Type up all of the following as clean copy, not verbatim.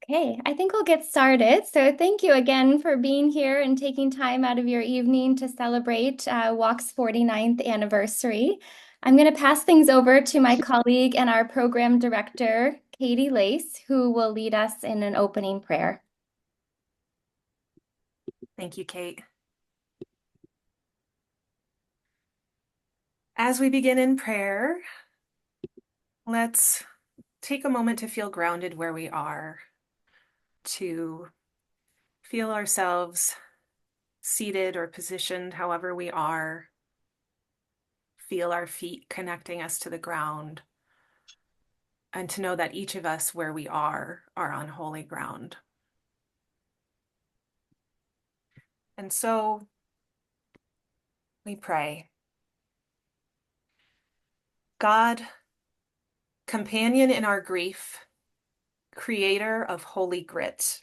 Okay, I think we'll get started. So thank you again for being here and taking time out of your evening to celebrate WOC's 49th anniversary. I'm going to pass things over to my colleague and our program director, Katie Lace, who will lead us in an opening prayer. Thank you, Kate. As we begin in prayer, let's take a moment to feel grounded where we are, to feel ourselves seated or positioned however we are, feel our feet connecting us to the ground, and to know that each of us where we are on holy ground. And so we pray. God, companion in our grief, creator of holy grit,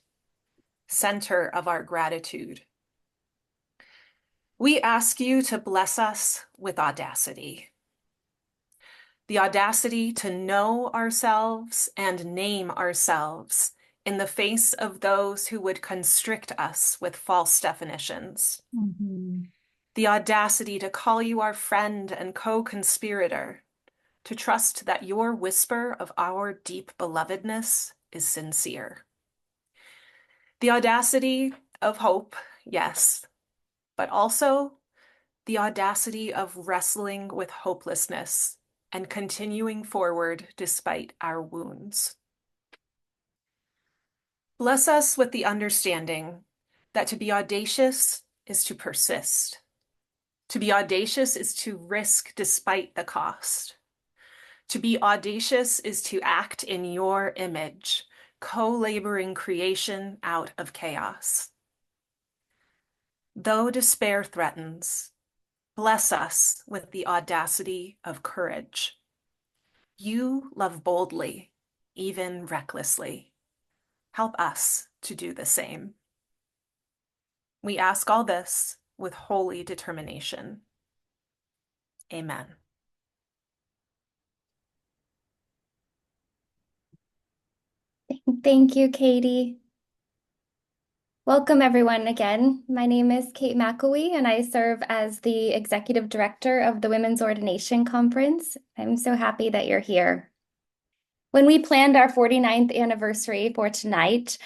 center of our gratitude, we ask you to bless us with audacity. The audacity to know ourselves and name ourselves in the face of those who would constrict us with false definitions. The audacity to call you our friend and co-conspirator, to trust that your whisper of our deep belovedness is sincere. The audacity of hope, yes, but also the audacity of wrestling with hopelessness and continuing forward despite our wounds. Bless us with the understanding that to be audacious is to persist. To be audacious is to risk despite the cost. To be audacious is to act in your image, co-laboring creation out of chaos. Though despair threatens, bless us with the audacity of courage. You love boldly, even recklessly. Help us to do the same. We ask all this with holy determination. Amen. Thank you, Katie. Welcome, everyone, again. My name is Kate McElwee, and I serve as the Executive Director of the Women's Ordination Conference. I'm so happy that you're here. When we planned our 49th anniversary for tonight,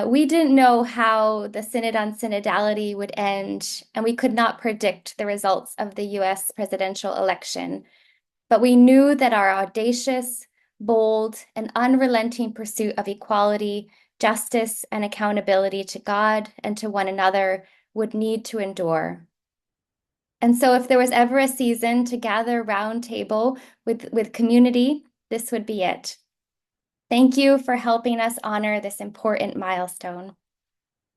we didn't know how the Synod on Synodality would end, and we could not predict the results of the US presidential election. But we knew that our audacious, bold, and unrelenting pursuit of equality, justice, and accountability to God and to one another would need to endure. And so if there was ever a season to gather round table with community, this would be it. Thank you for helping us honor this important milestone.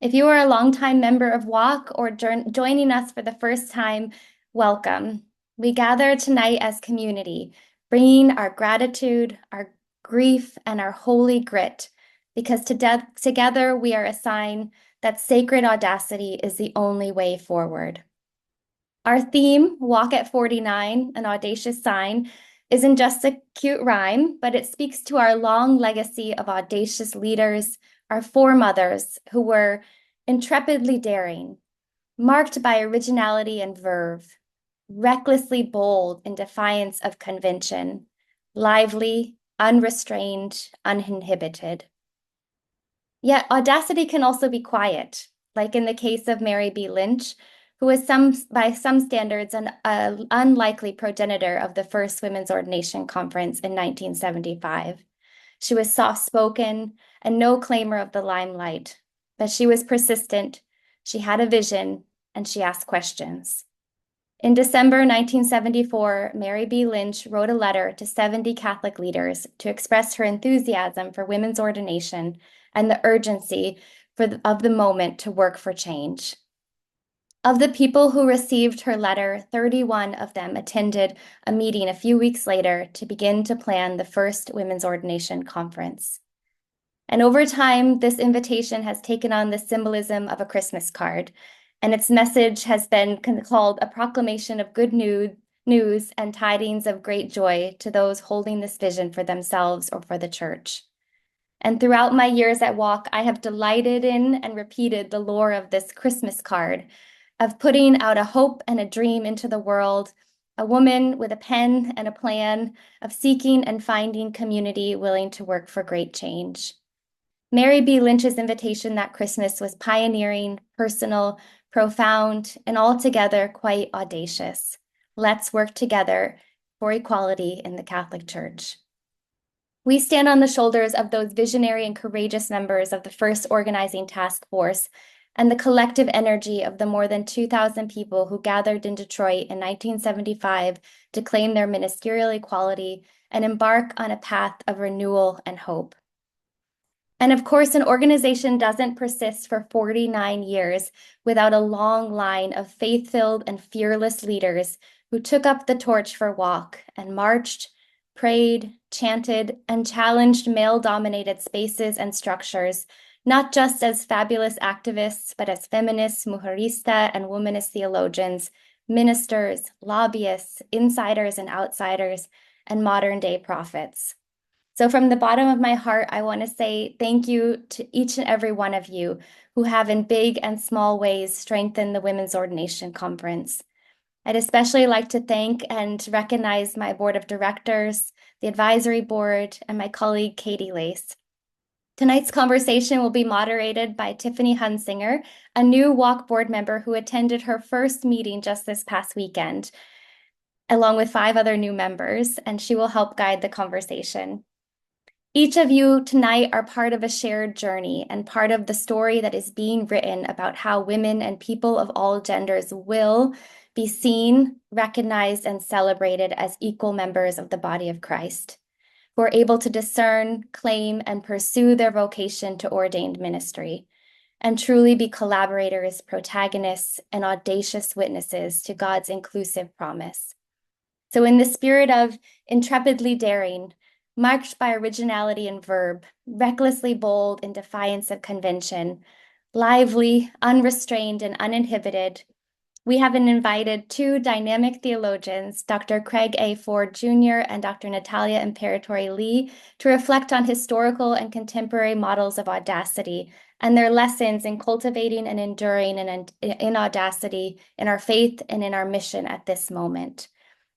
If you are a longtime member of WOC or joining us for the first time, welcome. We gather tonight as community, bringing our gratitude, our grief, and our holy grit, because together we are a sign that sacred audacity is the only way forward. Our theme, Walk at 49, an audacious sign, isn't just a cute rhyme, but it speaks to our long legacy of audacious leaders, our foremothers who were intrepidly daring, marked by originality and verve, recklessly bold in defiance of convention, lively, unrestrained, uninhibited. Yet audacity can also be quiet, like in the case of Mary B. Lynch, who was by some standards an unlikely progenitor of the first women's ordination conference in 1975. She was soft-spoken and no claimer of the limelight, but she was persistent, she had a vision, and she asked questions. In December 1974, Mary B. Lynch wrote a letter to 70 Catholic leaders to express her enthusiasm for women's ordination and the urgency of the moment to work for change. Of the people who received her letter, 31 of them attended a meeting a few weeks later to begin to plan the first women's ordination conference. And over time, this invitation has taken on the symbolism of a Christmas card, and its message has been called a proclamation of good news and tidings of great joy to those holding this vision for themselves or for the church. And throughout my years at WOC, I have delighted in and repeated the lore of this Christmas card, of putting out a hope and a dream into the world, a woman with a pen and a plan, of seeking and finding community willing to work for great change. Mary B. Lynch's invitation that Christmas was pioneering, personal, profound, and altogether quite audacious. Let's work together for equality in the Catholic Church. We stand on the shoulders of those visionary and courageous members of the first organizing task force and the collective energy of the more than 2,000 people who gathered in Detroit in 1975 to claim their ministerial equality and embark on a path of renewal and hope. And of course, an organization doesn't persist for 49 years without a long line of faith-filled and fearless leaders who took up the torch for WOC and marched, prayed, chanted, and challenged male-dominated spaces and structures, not just as fabulous activists, but as feminists, mujerista, and womanist theologians, ministers, lobbyists, insiders and outsiders, and modern-day prophets. So from the bottom of my heart, I want to say thank you to each and every one of you who have in big and small ways strengthened the Women's Ordination Conference. I'd especially like to thank and recognize my board of directors, the advisory board, and my colleague, Katie Lace. Tonight's conversation will be moderated by Tiffany Hunsinger, a new WOC board member who attended her first meeting just this past weekend, along with 5 other new members, and she will help guide the conversation. Each of you tonight are part of a shared journey and part of the story that is being written about how women and people of all genders will be seen, recognized, and celebrated as equal members of the body of Christ, who are able to discern, claim, and pursue their vocation to ordained ministry, and truly be collaborators, protagonists, and audacious witnesses to God's inclusive promise. So in the spirit of intrepidly daring, marked by originality in verb, recklessly bold in defiance of convention, lively, unrestrained, and uninhibited, we have invited 2 dynamic theologians, Dr. Craig A. Ford Jr. and Dr. Natalia Imperatori-Lee, to reflect on historical and contemporary models of audacity and their lessons in cultivating and enduring in audacity in our faith and in our mission at this moment.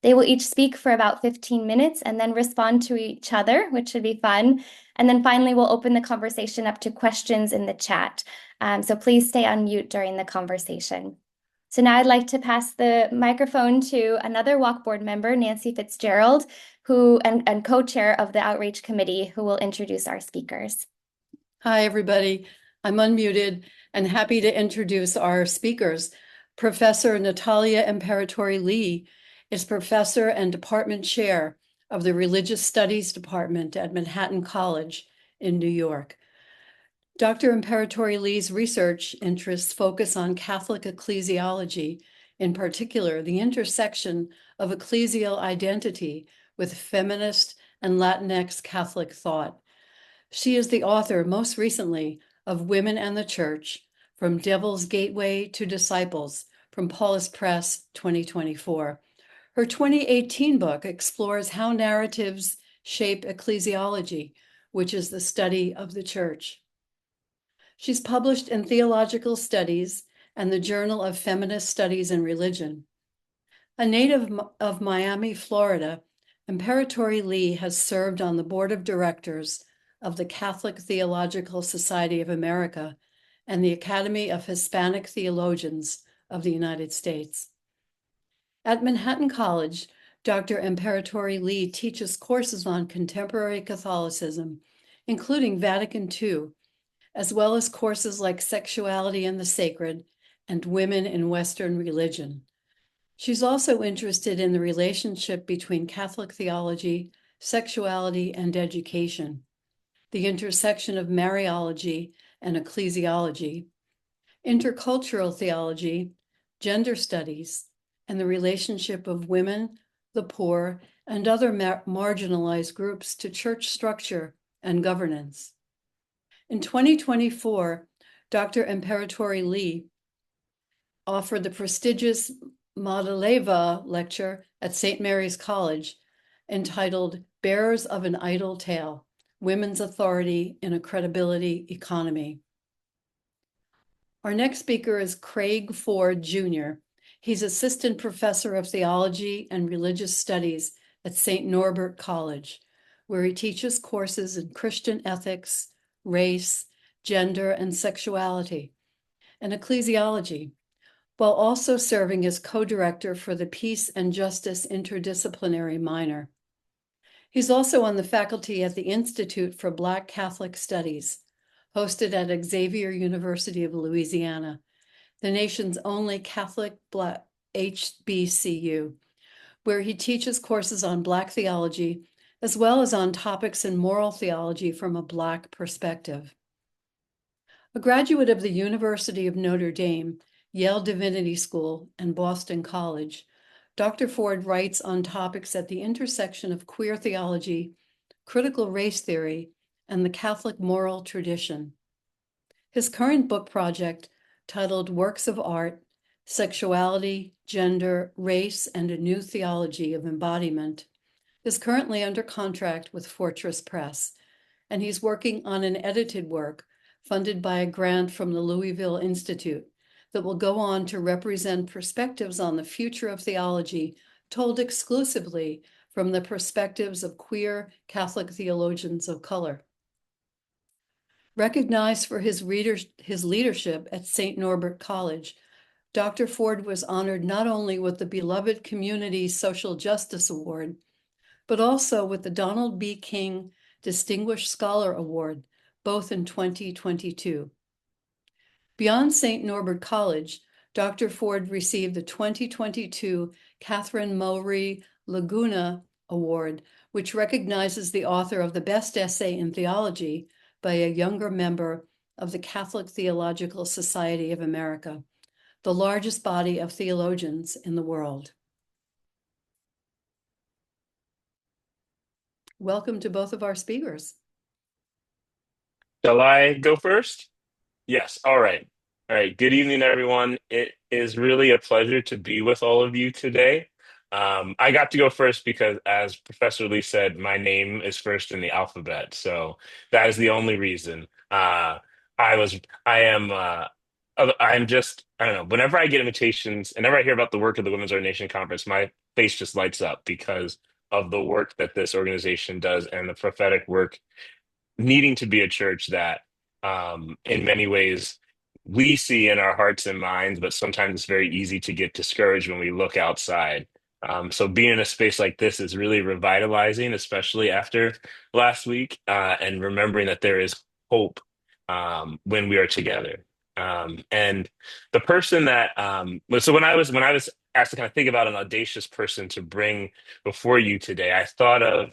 They will each speak for about 15 minutes and then respond to each other, which should be fun. And then finally, we'll open the conversation up to questions in the chat. So please stay on mute during the conversation. So now I'd like to pass the microphone to another WOC board member, Nancy Fitzgerald, who and co-chair of the Outreach Committee, who will introduce our speakers. Hi, everybody. I'm unmuted and happy to introduce our speakers. Professor Natalia Imperatori-Lee is professor and department chair of the Religious Studies Department at Manhattan College in New York. Dr. Imperatori-Lee's research interests focus on Catholic ecclesiology, in particular, the intersection of ecclesial identity with feminist and Latinx Catholic thought. She is the author, most recently, of Women and the Church, From Devil's Gateway to Disciples, from Paulus Press, 2024. Her 2018 book explores how narratives shape ecclesiology, which is the study of the church. She's published in Theological Studies and the Journal of Feminist Studies and Religion. A native of Miami, Florida, Imperatori-Lee has served on the board of directors of the Catholic Theological Society of America and the Academy of Hispanic Theologians of the United States. At Manhattan College, Dr. Imperatori-Lee teaches courses on contemporary Catholicism, including Vatican II, as well as courses like Sexuality and the Sacred and Women in Western Religion. She's also interested in the relationship between Catholic theology, sexuality, and education, the intersection of Mariology and ecclesiology, intercultural theology, gender studies, and the relationship of women, the poor, and other marginalized groups to church structure and governance. In 2024, Dr. Imperatori-Lee offered the prestigious Madaleva lecture at St. Mary's College entitled Bearers of an Idle Tale, Women's Authority in a Credibility Economy. Our next speaker is Craig Ford Jr. He's Assistant Professor of Theology and Religious Studies at St. Norbert College, where he teaches courses in Christian ethics, race, gender and sexuality, and ecclesiology, while also serving as co-director for the Peace and Justice Interdisciplinary Minor. He's also on the faculty at the Institute for Black Catholic Studies, hosted at Xavier University of Louisiana, the nation's only Catholic Black HBCU, where he teaches courses on Black theology, as well as on topics in moral theology from a Black perspective. A graduate of the University of Notre Dame, Yale Divinity School, and Boston College, Dr. Ford writes on topics at the intersection of queer theology, critical race theory, and the Catholic moral tradition. His current book project, titled Works of Art, Sexuality, Gender, Race, and a New Theology of Embodiment, is currently under contract with Fortress Press, and he's working on an edited work funded by a grant from the Louisville Institute that will go on to represent perspectives on the future of theology told exclusively from the perspectives of queer Catholic theologians of color. Recognized for his leadership at St. Norbert College, Dr. Ford was honored not only with the Beloved Community Social Justice Award, but also with the Donald B. King Distinguished Scholar Award, both in 2022. Beyond St. Norbert College, Dr. Ford received the 2022 Catherine Mowry Laguna Award, which recognizes the author of the best essay in theology by a younger member of the Catholic Theological Society of America, the largest body of theologians in the world. Welcome to both of our speakers. Shall I go first? Yes. All right. All right. Good evening, everyone. It is really a pleasure to be with all of you today. I got to go first because, as Professor Lee said, my name is first in the alphabet. So that is the only reason. I was, I am, I'm just, I don't know. Whenever I get invitations, whenever I hear about the work of the Women's Ordination Conference, my face just lights up because of the work that this organization does and the prophetic work needing to be a church that, in many ways, we see in our hearts and minds, but sometimes it's very easy to get discouraged when we look outside. So being in a space like this is really revitalizing, especially after last week, and remembering that there is hope when we are together. And the person that so when I was asked to kind of think about an audacious person to bring before you today, I thought of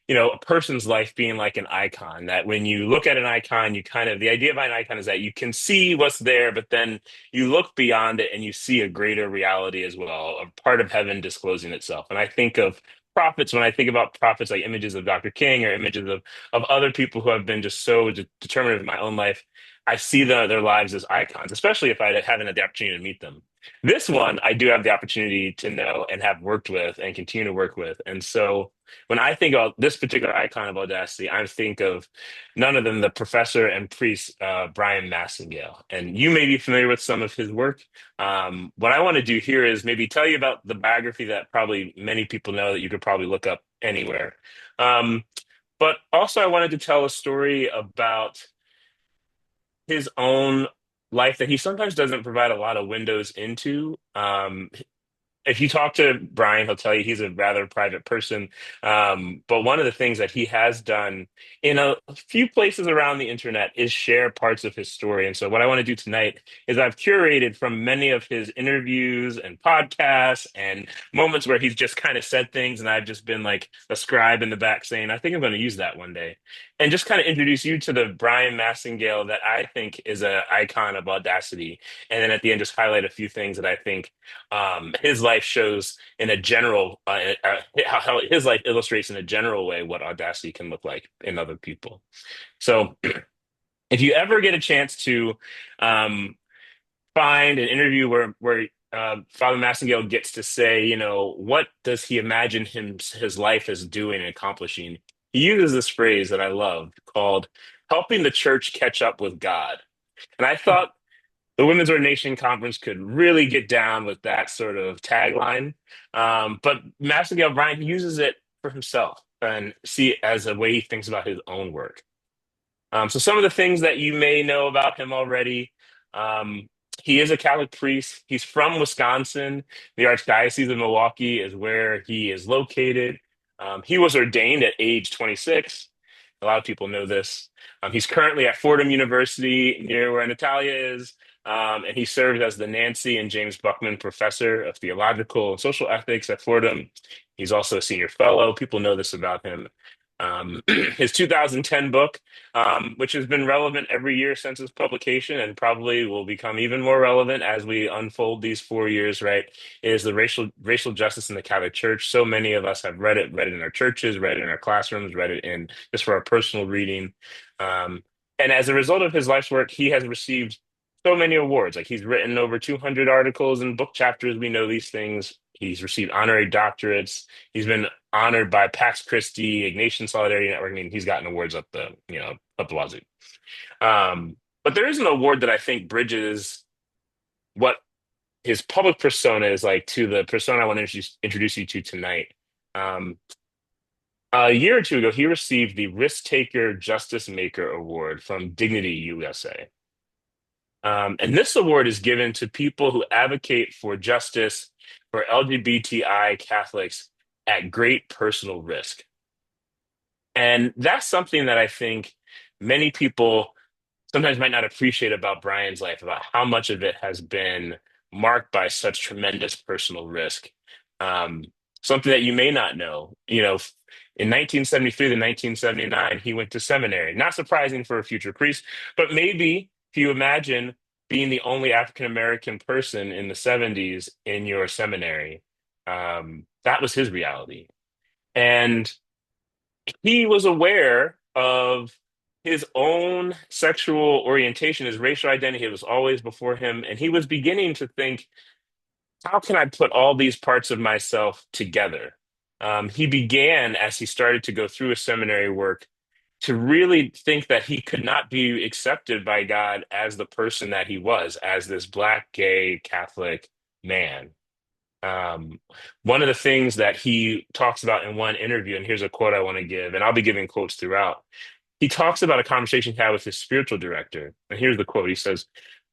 a person's life being like an icon, that when you look at an icon, the idea of an icon is that you can see what's there, but then you look beyond it and you see a greater reality as well, a part of heaven disclosing itself. And I think of prophets, when I think about prophets, like images of Dr. King or images of other people who have been just so determinative in my own life. I see their lives as icons, especially if I haven't had the opportunity to meet them. This one, I do have the opportunity to know and have worked with and continue to work with. And so when I think about this particular icon of audacity, I think of none other than the professor and priest Brian Massengale. And you may be familiar with some of his work. What I want to do here is maybe tell you about the biography that probably many people know that you could probably look up anywhere. Um, but also, I wanted to tell a story about his own life that he sometimes doesn't provide a lot of windows into. If you talk to Brian, he'll tell you he's a rather private person. But one of the things that he has done in a few places around the internet is share parts of his story. And so, what I want to do tonight is I've curated from many of his interviews and podcasts and moments where he's just kind of said things, and I've just been like a scribe in the back saying, I think I'm going to use that one day. And just kind of introduce you to the Brian Massengale that I think is an icon of audacity. And then at the end, just highlight a few things that I think his life shows in a general how his life illustrates in a general way what audacity can look like in other people. So if you ever get a chance to find an interview where Father Massengale gets to say, what does he imagine his life as doing and accomplishing? he uses this phrase that I love called helping the church catch up with God. And I thought the Women's Ordination Conference could really get down with that sort of tagline. But Master Gail Bryant uses it for himself and see it as a way he thinks about his own work. So some of the things that you may know about him already. Um, he is a Catholic priest. He's from Wisconsin. The Archdiocese of Milwaukee is where he is located. He was ordained at age 26. A lot of people know this. He's currently at Fordham University, near where Natalia is, and he serves as the Nancy and James Buckman Professor of Theological and Social Ethics at Fordham. He's also a senior fellow. People know this about him. His 2010 book, which has been relevant every year since its publication and probably will become even more relevant as we unfold these 4 years, right, is the racial justice in the Catholic Church. So many of us have read it in our churches, read it in our classrooms, read it in just for our personal reading. Um, and as a result of his life's work, he has received so many awards. Like he's written over 200 articles and book chapters. We know these things. He's received honorary doctorates. He's been honored by Pax Christi, Ignatian Solidarity Network. I mean, he's gotten awards up the wazoo. But there is an award that I think bridges what his public persona is like to the persona I want to introduce you to tonight. Um, a year or two ago, he received the Risk Taker Justice Maker Award from Dignity USA. And this award is given to people who advocate for justice for LGBTI Catholics at great personal risk. And that's something that I think many people sometimes might not appreciate about Brian's life, about how much of it has been marked by such tremendous personal risk. Um, Something that you may not know, in 1973 to 1979, he went to seminary. Not surprising for a future priest, but maybe if you imagine being the only African American person in the 70s in your seminary, that was his reality. And he was aware of his own sexual orientation, his racial identity. It was always before him. And he was beginning to think, how can I put all these parts of myself together? He began, as he started to go through his seminary work, to really think that he could not be accepted by God as the person that he was, as this Black, gay, Catholic man. Um, One of the things that he talks about in one interview, and here's a quote I want to give, and I'll be giving quotes throughout. He talks about a conversation he had with his spiritual director. And here's the quote. He says,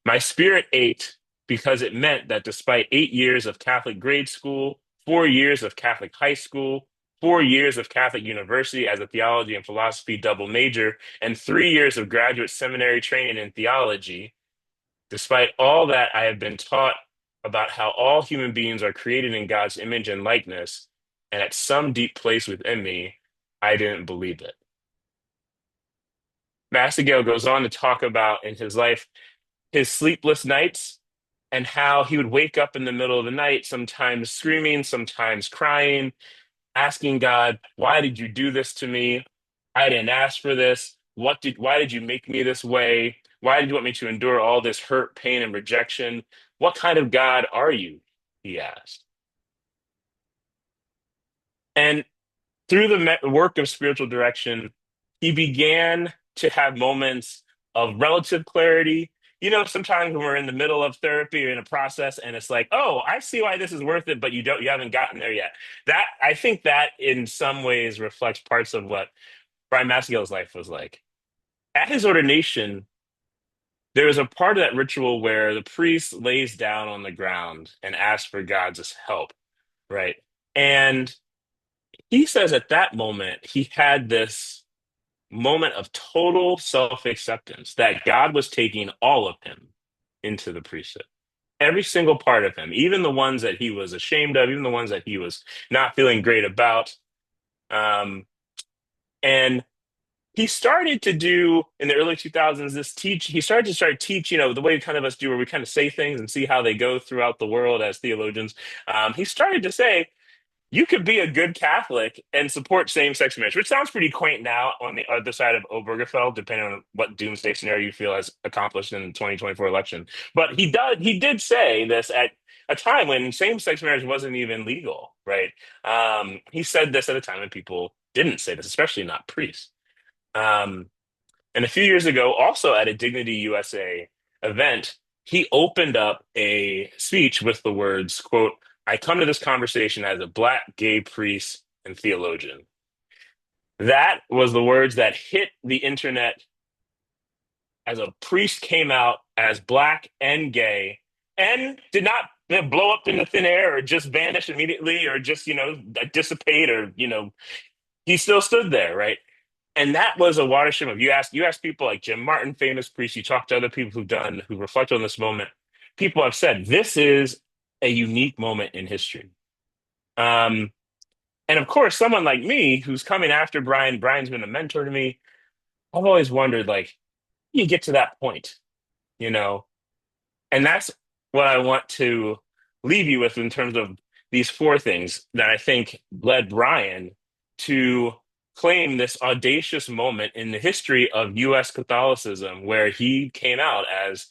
"My spirit ached because it meant that despite 8 years of Catholic grade school, 4 years of Catholic high school, 4 years of Catholic university as a theology and philosophy double major, and 3 years of graduate seminary training in theology, despite all that, I have been taught about how all human beings are created in God's image and likeness, and at some deep place within me, I didn't believe it." Mastigale goes on to talk about in his life his sleepless nights and how he would wake up in the middle of the night, sometimes screaming, sometimes crying, asking God, "Why did you do this to me? I didn't ask for this. Why did you make me this way? Why did you want me to endure all this hurt, pain, and rejection? What kind of God are you?" He asked. And through the work of spiritual direction, he began to have moments of relative clarity. Sometimes when we're in the middle of therapy or in a process and it's like, oh, I see why this is worth it, but you haven't gotten there yet. That I think that in some ways reflects parts of what Brian Mastigale's life was like. At his ordination, there was a part of that ritual where the priest lays down on the ground and asks for God's help, right? And he says at that moment, he had this moment of total self acceptance that God was taking all of him into the priesthood. Every single part of him, even the ones that he was ashamed of, even the ones that he was not feeling great about. And he started to do in the early 2000s he started to teach, the way kind of us do, where we kind of say things and see how they go throughout the world as theologians. He started to say, you could be a good Catholic and support same-sex marriage, which sounds pretty quaint now on the other side of Obergefell, depending on what doomsday scenario you feel has accomplished in the 2024 election. But he did say this at a time when same-sex marriage wasn't even legal, right? He said this at a time when people didn't say this, especially not priests. Um, and a few years ago, also at a Dignity USA event, he opened up a speech with the words, quote, "I come to this conversation as a Black gay priest and theologian." That was the words that hit the internet as a priest came out as Black and gay and did not blow up into thin air or just vanish immediately or just, dissipate or, he still stood there, right? And that was a watershed moment. You ask people like Jim Martin, famous priest, you talk to other people who reflect on this moment. People have said this is a unique moment in history. Um, and of course, someone like me who's coming after Brian's been a mentor to me. I've always wondered, like, you get to that point, you know? And that's what I want to leave you with in terms of these four things that I think led Brian to claim this audacious moment in the history of US Catholicism, where he came out as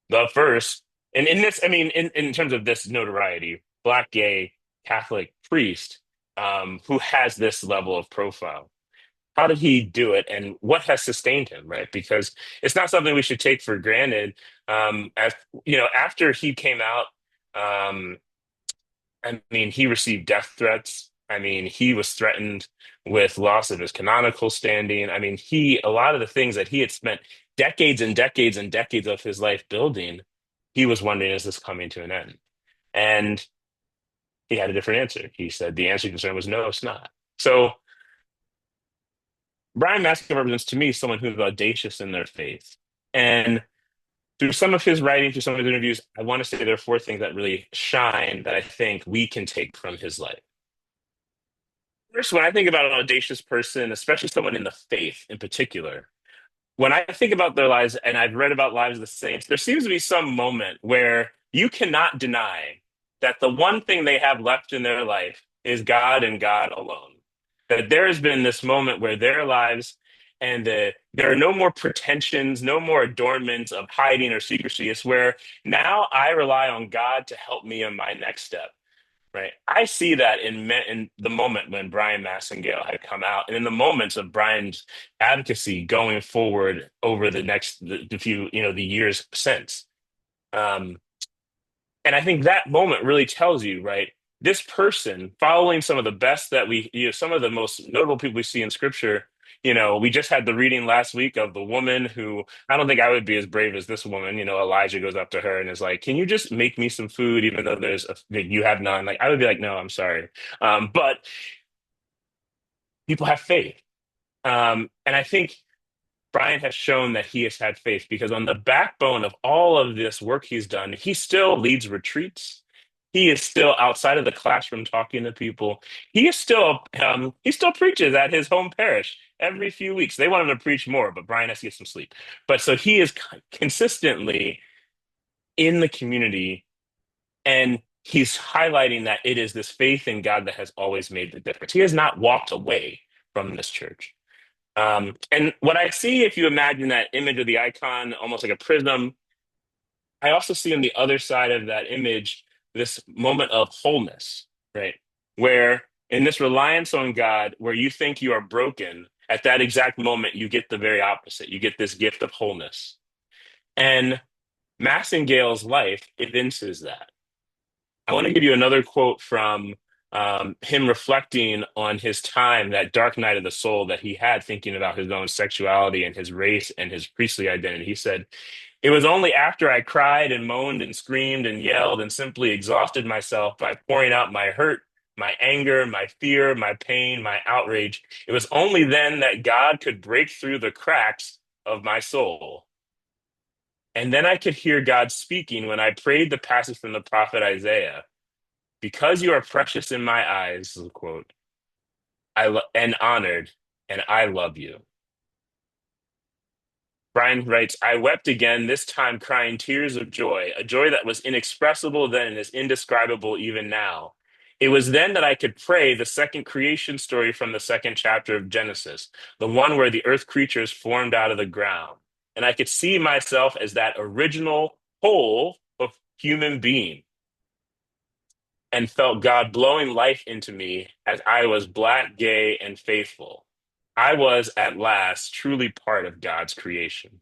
the first, and in this, I mean, in terms of this notoriety, Black gay Catholic priest who has this level of profile. How did he do it, and what has sustained him, right? Because it's not something we should take for granted. As after he came out, um, I mean, he received death threats. I mean, he was threatened with loss of his canonical standing. I mean, a lot of the things that he had spent decades and decades and decades of his life building, he was wondering, is this coming to an end? And he had a different answer. He said the answer to concern was no, it's not. So Brian Maskin represents to me someone who's audacious in their faith. And through some of his writing, through some of his interviews, I want to say there are four things that really shine that I think we can take from his life. First, when I think about an audacious person, especially someone in the faith in particular, when I think about their lives and I've read about lives of the saints, there seems to be some moment where you cannot deny that the one thing they have left in their life is God and God alone. That there has been this moment where their lives there are no more pretensions, no more adornments of hiding or secrecy. It's where now I rely on God to help me in my next step. Right. I see that in the moment when Brian Massengale had come out, and in the moments of Brian's advocacy going forward over the few, the years since. Um, and I think that moment really tells you, right, this person following some of the best that some of the most notable people we see in scripture. We just had the reading last week of the woman who I don't think I would be as brave as this woman. Elijah goes up to her and is like, "Can you just make me some food, even though you have none?" Like, I would be like, "No, I'm sorry." But people have faith. And I think Brian has shown that he has had faith because on the backbone of all of this work he's done, he still leads retreats. He is still outside of the classroom talking to people. He still preaches at his home parish every few weeks. They want him to preach more, but Brian has to get some sleep. But so he is consistently in the community, and he's highlighting that it is this faith in God that has always made the difference. He has not walked away from this church. And what I see, if you imagine that image of the icon, almost like a prism, I also see on the other side of that image this moment of wholeness, right? Where in this reliance on God, where you think you are broken, at that exact moment, you get the very opposite. You get this gift of wholeness. And Massengale's life evinces that. I want to give you another quote from him reflecting on his time, that dark night of the soul that he had, thinking about his own sexuality and his race and his priestly identity. He said, "It was only after I cried and moaned and screamed and yelled and simply exhausted myself by pouring out my hurt, my anger, my fear, my pain, my outrage. It was only then that God could break through the cracks of my soul. And then I could hear God speaking when I prayed the passage from the prophet Isaiah. Because you are precious in my eyes," is the quote, "and honored, and I love you." Brian writes, "I wept again, this time crying tears of joy, a joy that was inexpressible then and is indescribable even now. It was then that I could pray the second creation story from the second chapter of Genesis, the one where the earth creatures formed out of the ground. And I could see myself as that original whole of human being. and felt God blowing life into me as I was Black, gay, and faithful. I was at last truly part of God's creation.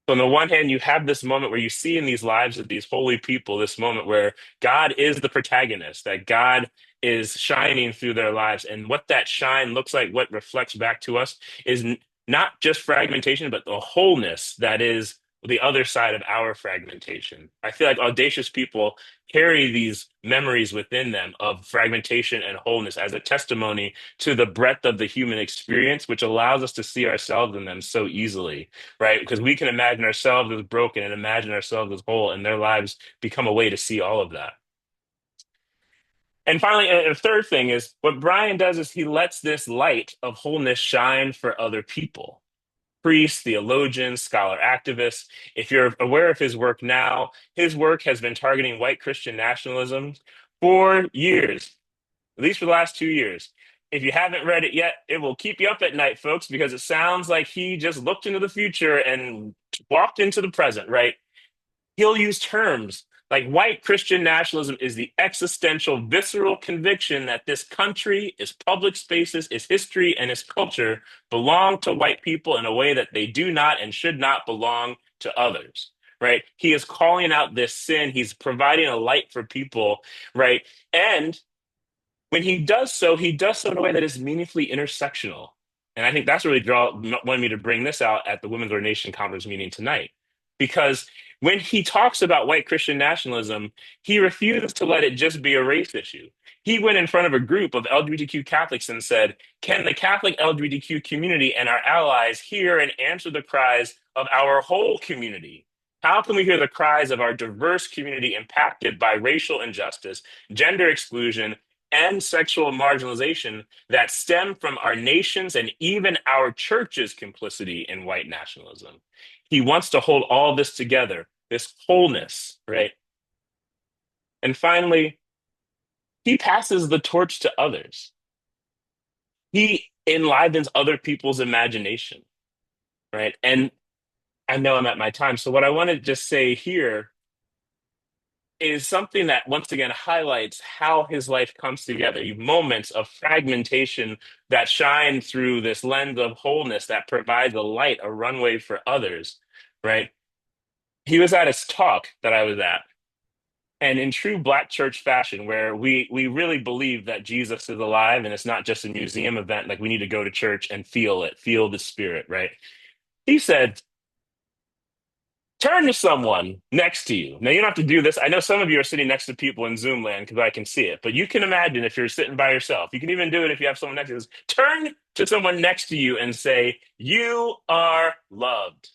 So on the one hand, you have this moment where you see in these lives of these holy people, this moment where God is the protagonist, that God is shining through their lives. And what that shine looks like, what reflects back to us, is not just fragmentation, but the wholeness that is the other side of our fragmentation. I feel like audacious people carry these memories within them of fragmentation and wholeness as a testimony to the breadth of the human experience, which allows us to see ourselves in them so easily, right? Because we can imagine ourselves as broken and imagine ourselves as whole, and their lives become a way to see all of that. And finally, a third thing is what Brian does is he lets this light of wholeness shine for other people. Priests, theologians, scholar activists. If you're aware of his work now, his work has been targeting white Christian nationalism for years, at least for the last 2 years. If you haven't read it yet, it will keep you up at night, folks, because it sounds like he just looked into the future and walked into the present, right? He'll use terms like white Christian nationalism is the existential, visceral conviction that this country, its public spaces, its history, and its culture belong to white people in a way that they do not and should not belong to others, right? He is calling out this sin. He's providing a light for people, right? And when he does so in a way that is meaningfully intersectional. And I think that's really wanted me to bring this out at the Women's Ordination Conference meeting tonight. Because when he talks about white Christian nationalism, he refuses to let it just be a race issue. He went in front of a group of LGBTQ Catholics and said, can the Catholic LGBTQ community and our allies hear and answer the cries of our whole community? How can we hear the cries of our diverse community impacted by racial injustice, gender exclusion, and sexual marginalization that stem from our nation's and even our church's complicity in white nationalism? He wants to hold all this together, this wholeness, right? And finally, he passes the torch to others. He enlivens other people's imagination, right? And I know I'm at my time. So what I want to just say here is something that once again highlights how his life comes together. You moments of fragmentation that shine through this lens of wholeness that provides a light, a runway for others, right? He was at his talk that I was at, and in true Black church fashion, where we really believe that Jesus is alive and it's not just a museum event, like we need to go to church and feel it, feel the spirit, right? He said, turn to someone next to you. Now, you don't have to do this. I know some of you are sitting next to people in Zoom land because I can see it, but you can imagine if you're sitting by yourself. You can even do it if you have someone next to you. Turn to someone next to you and say, you are loved.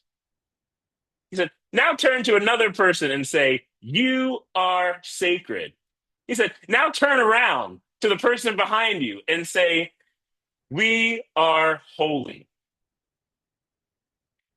He said, now turn to another person and say, you are sacred. He said, now turn around to the person behind you and say, we are holy.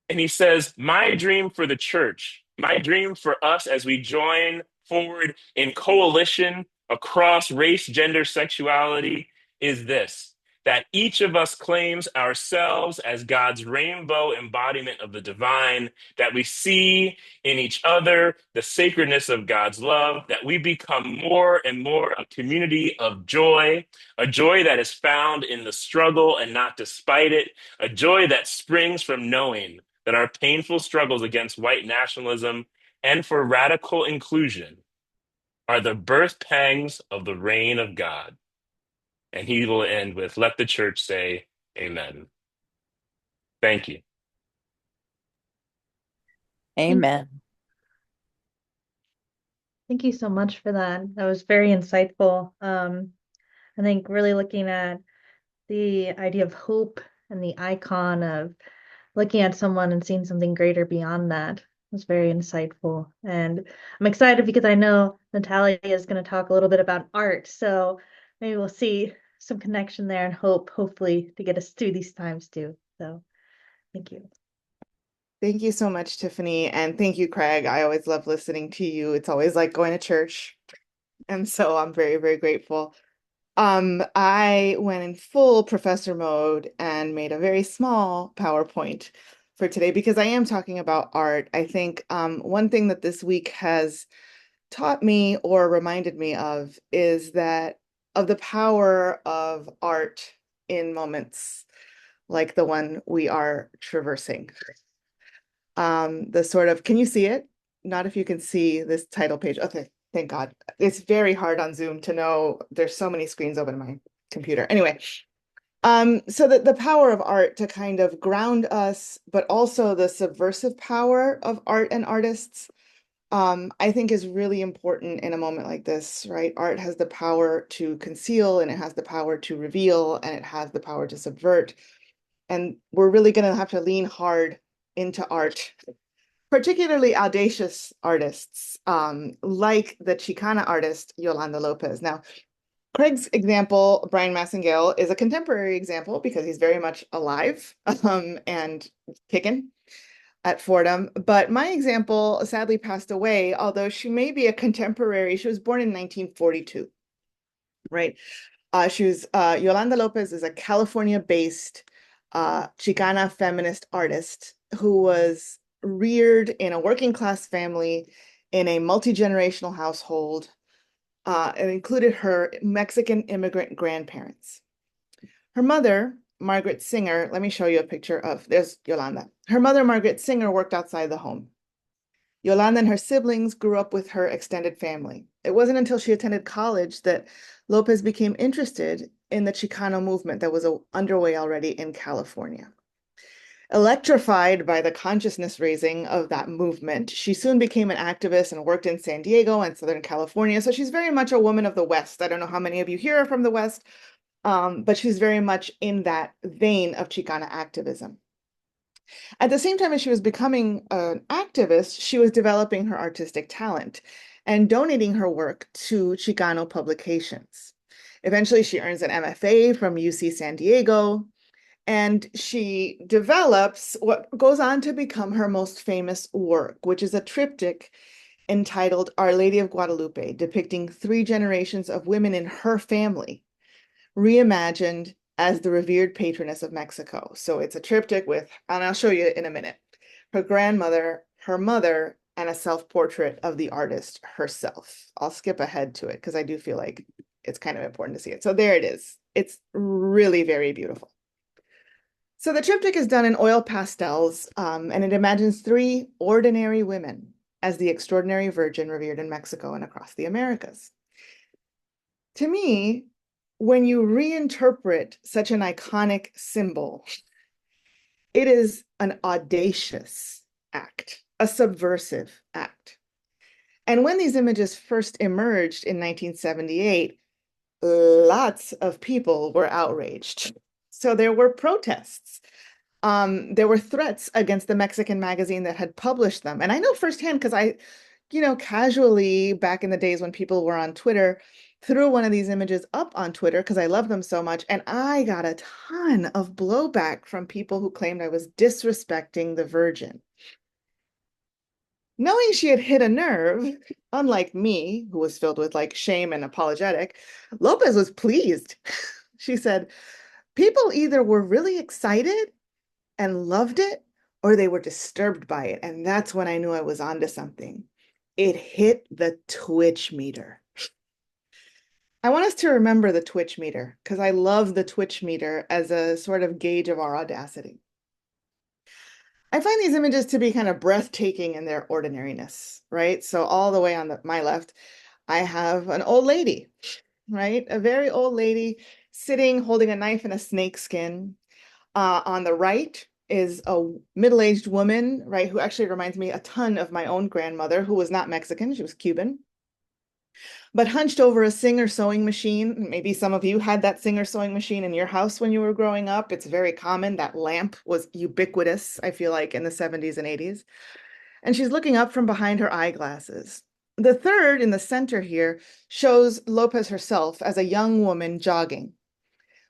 And he says, my dream for the church, my dream for us as we join forward in coalition across race, gender, sexuality is this, that each of us claims ourselves as God's rainbow embodiment of the divine, that we see in each other the sacredness of God's love, that we become more and more a community of joy, a joy that is found in the struggle and not despite it, a joy that springs from knowing that our painful struggles against white nationalism and for radical inclusion are the birth pangs of the reign of God. And he will end with, let the church say, amen. Thank you. Amen. Thank you so much for that. That was very insightful. I think really looking at the idea of hope and the icon of looking at someone and seeing something greater beyond that was very insightful. And I'm excited because I know Natalia is going to talk a little bit about art. So maybe we'll see some connection there and hopefully to get us through these times too. So thank you. Thank you so much, Tiffany. And thank you, Craig. I always love listening to you. It's always like going to church. And so I'm very, very grateful. I went in full professor mode and made a very small PowerPoint for today because I am talking about art. I think one thing that this week has taught me or reminded me of is that of the power of art in moments like the one we are traversing. The sort of, can you see it? Not if you can see this title page. Okay, thank God. It's very hard on Zoom to know. There's so many screens open on my computer. Anyway, so that the power of art to kind of ground us, but also the subversive power of art and artists, I think is really important in a moment like this, right? Art has the power to conceal, and it has the power to reveal, and it has the power to subvert. And we're really going to have to lean hard into art, particularly audacious artists, like the Chicana artist Yolanda Lopez. Now, Craig's example, Brian Massengale, is a contemporary example because he's very much alive and kicking at Fordham. But my example sadly passed away, although she may be a contemporary. She was born in 1942, right? Yolanda Lopez is a California-based Chicana feminist artist who was reared in a working class family in a multi-generational household. It included her Mexican immigrant grandparents. Her mother, Margaret Singer, let me show you a picture of, there's Yolanda. Her mother, Margaret Singer, worked outside the home. Yolanda and her siblings grew up with her extended family. It wasn't until she attended college that Lopez became interested in the Chicano movement that was underway already in California. Electrified by the consciousness raising of that movement, she soon became an activist and worked in San Diego and Southern California. So she's very much a woman of the West. I don't know how many of you here are from the West, but she's very much in that vein of Chicana activism. At the same time as she was becoming an activist, she was developing her artistic talent and donating her work to Chicano publications. Eventually, she earns an MFA from UC San Diego, and she develops what goes on to become her most famous work, which is a triptych entitled Our Lady of Guadalupe, depicting 3 generations of women in her family, reimagined as the revered patroness of Mexico. So it's a triptych with, and I'll show you in a minute, her grandmother, her mother, and a self-portrait of the artist herself. I'll skip ahead to it because I do feel like it's kind of important to see it. So there it is. It's really very beautiful. So the triptych is done in oil pastels, and it imagines 3 ordinary women as the extraordinary Virgin revered in Mexico and across the Americas. To me, when you reinterpret such an iconic symbol, it is an audacious act, a subversive act. And when these images first emerged in 1978, lots of people were outraged. So there were protests. There were threats against the Mexican magazine that had published them. And I know firsthand because I, casually back in the days when people were on Twitter, threw one of these images up on Twitter because I love them so much. And I got a ton of blowback from people who claimed I was disrespecting the Virgin. Knowing she had hit a nerve, unlike me, who was filled with like shame and apologetic, Lopez was pleased. She said, people either were really excited and loved it, or they were disturbed by it. And that's when I knew I was onto something. It hit the Twitch meter. I want us to remember the Twitch meter because I love the Twitch meter as a sort of gauge of our audacity. I find these images to be kind of breathtaking in their ordinariness, right? So all the way on my left, I have an old lady, right? A very old lady sitting, holding a knife and a snake skin. On the right is a middle-aged woman, right, who actually reminds me a ton of my own grandmother, who was not Mexican, she was Cuban, but hunched over a Singer sewing machine. Maybe some of you had that Singer sewing machine in your house when you were growing up. It's very common. That lamp was ubiquitous, I feel like, in the 70s and 80s. And she's looking up from behind her eyeglasses. The third in the center here shows Lopez herself as a young woman jogging,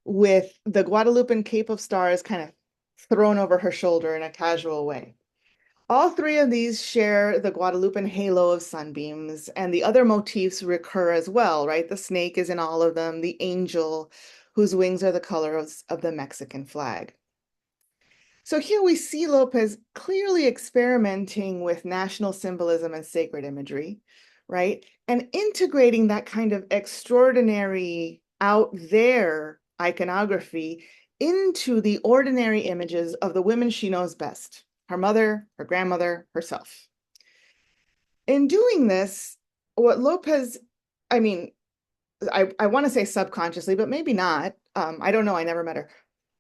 with the Guadalupan Cape of Stars kind of thrown over her shoulder in a casual way. All 3 of these share the Guadalupan halo of sunbeams, and the other motifs recur as well, right? The snake is in all of them, the angel, whose wings are the colors of the Mexican flag. So here we see Lopez clearly experimenting with national symbolism and sacred imagery, right? And integrating that kind of extraordinary out there iconography into the ordinary images of the women she knows best, her mother, her grandmother, herself. In doing this, what Lopez, I mean, I want to say subconsciously, but maybe not. I don't know. I never met her.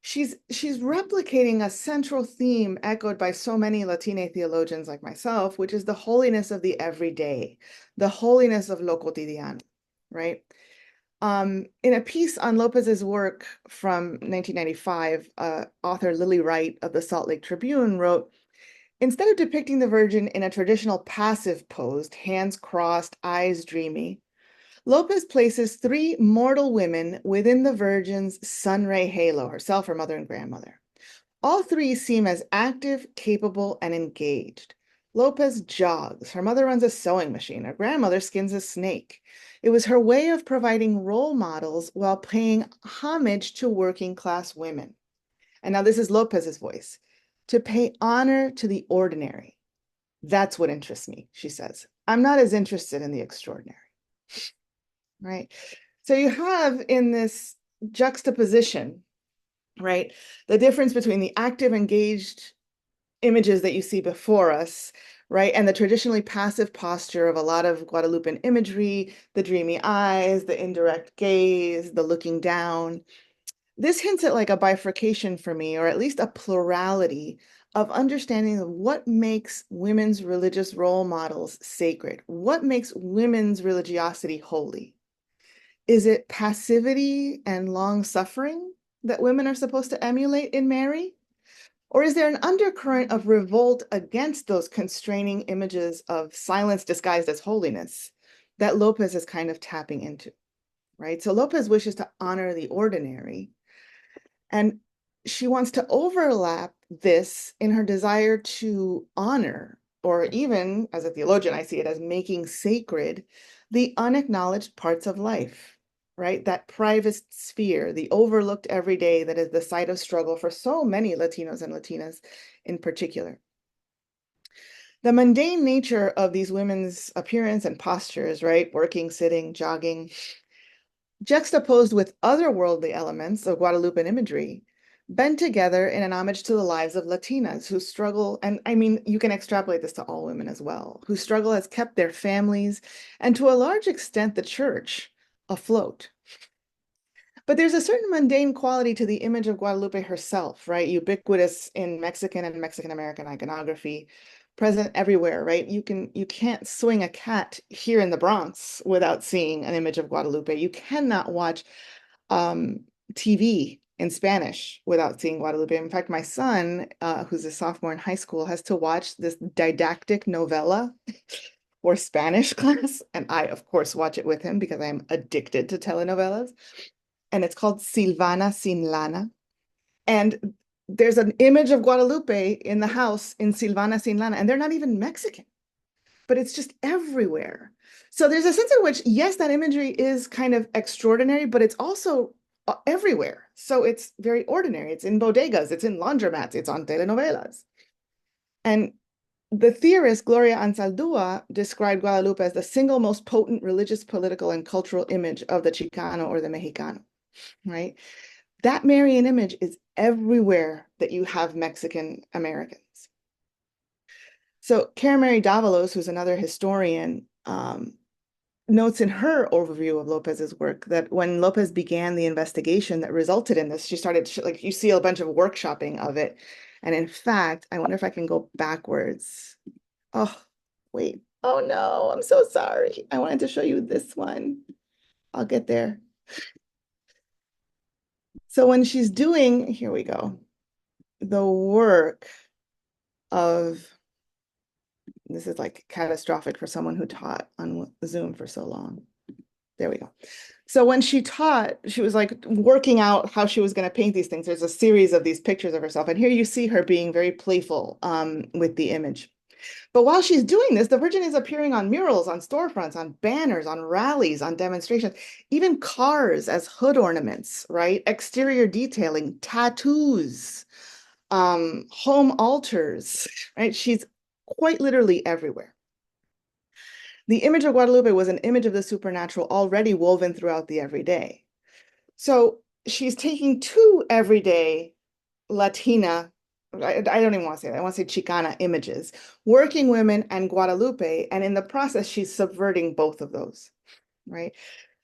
She's replicating a central theme echoed by so many Latina theologians like myself, which is the holiness of the everyday, the holiness of lo cotidiano, right? In a piece on Lopez's work from 1995, author Lily Wright of the Salt Lake Tribune wrote, instead of depicting the Virgin in a traditional passive pose, hands crossed, eyes dreamy, Lopez places three mortal women within the Virgin's sunray halo, herself, her mother, and grandmother. All three seem as active, capable, and engaged. Lopez jogs. Her mother runs a sewing machine. Her grandmother skins a snake. It was her way of providing role models while paying homage to working class women. And now this is Lopez's voice. To pay honor to the ordinary. That's what interests me, she says. I'm not as interested in the extraordinary. Right? So you have in this juxtaposition, right, the difference between the active, engaged images that you see before us, right, and the traditionally passive posture of a lot of Guadalupean imagery, the dreamy eyes, the indirect gaze, the looking down. This hints at like a bifurcation for me, or at least a plurality of understanding of what makes women's religious role models sacred, what makes women's religiosity holy. Is it passivity and long suffering that women are supposed to emulate in Mary? Or is there an undercurrent of revolt against those constraining images of silence disguised as holiness that Lopez is kind of tapping into, right? So Lopez wishes to honor the ordinary, and she wants to overlap this in her desire to honor, or even as a theologian, I see it as making sacred, the unacknowledged parts of life, right? That private sphere, the overlooked everyday that is the site of struggle for so many Latinos and Latinas in particular. The mundane nature of these women's appearance and postures, right? Working, sitting, jogging, juxtaposed with otherworldly elements of Guadalupean imagery, bend together in an homage to the lives of Latinas who struggle, and I mean, you can extrapolate this to all women as well, whose struggle has kept their families and to a large extent the church afloat. But there's a certain mundane quality to the image of Guadalupe herself, right? Ubiquitous in Mexican and Mexican American iconography, present everywhere, right? You can't swing a cat here in the Bronx without seeing an image of Guadalupe. You cannot watch TV in Spanish without seeing Guadalupe. In fact, my son, who's a sophomore in high school, has to watch this didactic novella for Spanish class. And I, of course, watch it with him because I'm addicted to telenovelas. And it's called Silvana Sin Lana. And there's an image of Guadalupe in the house in Silvana Sin Lana, and they're not even Mexican, but it's just everywhere. So there's a sense in which, yes, that imagery is kind of extraordinary, but it's also everywhere. So it's very ordinary. It's in bodegas, it's in laundromats, it's on telenovelas. And the theorist Gloria Anzaldúa described Guadalupe as the single most potent religious, political, and cultural image of the Chicano or the Mexicano, right? That Marian image is everywhere that you have Mexican Americans. So Karen Mary Davalos, who's another historian, notes in her overview of Lopez's work that when Lopez began the investigation that resulted in this, she started, like, you see a bunch of workshopping of it. And in fact, I wonder if I can go backwards. Oh, wait. Oh no, I'm so sorry. I wanted to show you this one. I'll get there. So when she's doing, here we go, the work of, this is like catastrophic for someone who taught on Zoom for so long. There we go. So when she taught, she was like working out how she was going to paint these things. There's a series of these pictures of herself. And here you see her being very playful with the image. But while she's doing this, the Virgin is appearing on murals, on storefronts, on banners, on rallies, on demonstrations, even cars as hood ornaments, right? Exterior detailing, tattoos, home altars, right? She's quite literally everywhere. The image of Guadalupe was an image of the supernatural already woven throughout the everyday. So she's taking two everyday Latina, I don't even want to say that, I want to say Chicana images, working women and Guadalupe, and in the process, she's subverting both of those, right?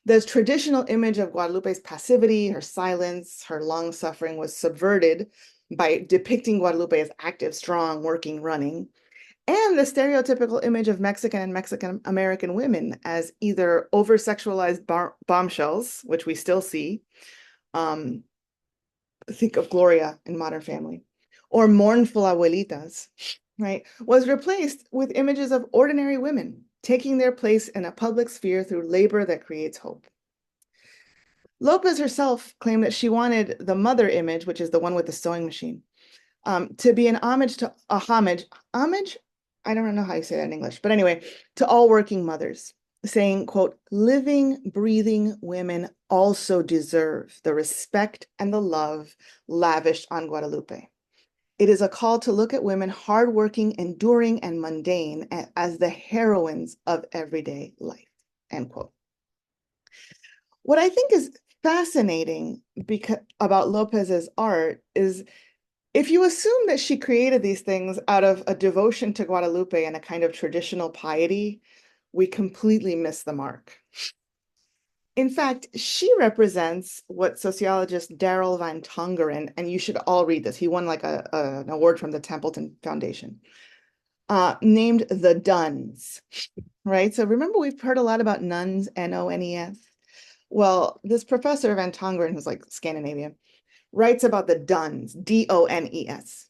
The traditional image of Guadalupe's passivity, her silence, her long suffering was subverted by depicting Guadalupe as active, strong, working, running, and the stereotypical image of Mexican and Mexican American women as either over-sexualized bombshells, which we still see, think of Gloria in Modern Family, or mournful abuelitas, right, was replaced with images of ordinary women taking their place in a public sphere through labor that creates hope. Lopez herself claimed that she wanted the mother image, which is the one with the sewing machine, to be an homage to homage. I don't know how you say that in English, but anyway, to all working mothers, saying, quote, living, breathing women also deserve the respect and the love lavished on Guadalupe. It is a call to look at women hardworking, enduring, and mundane as the heroines of everyday life, end quote. What I think is fascinating about Lopez's art is if you assume that she created these things out of a devotion to Guadalupe and a kind of traditional piety, we completely miss the mark. In fact, she represents what sociologist Daryl Van Tongeren, and you should all read this, he won like an award from the Templeton Foundation, named the Duns, right? So remember we've heard a lot about nuns, N-O-N-E-S. Well, this professor Van Tongeren, who's like Scandinavian, writes about the Duns, D-O-N-E-S,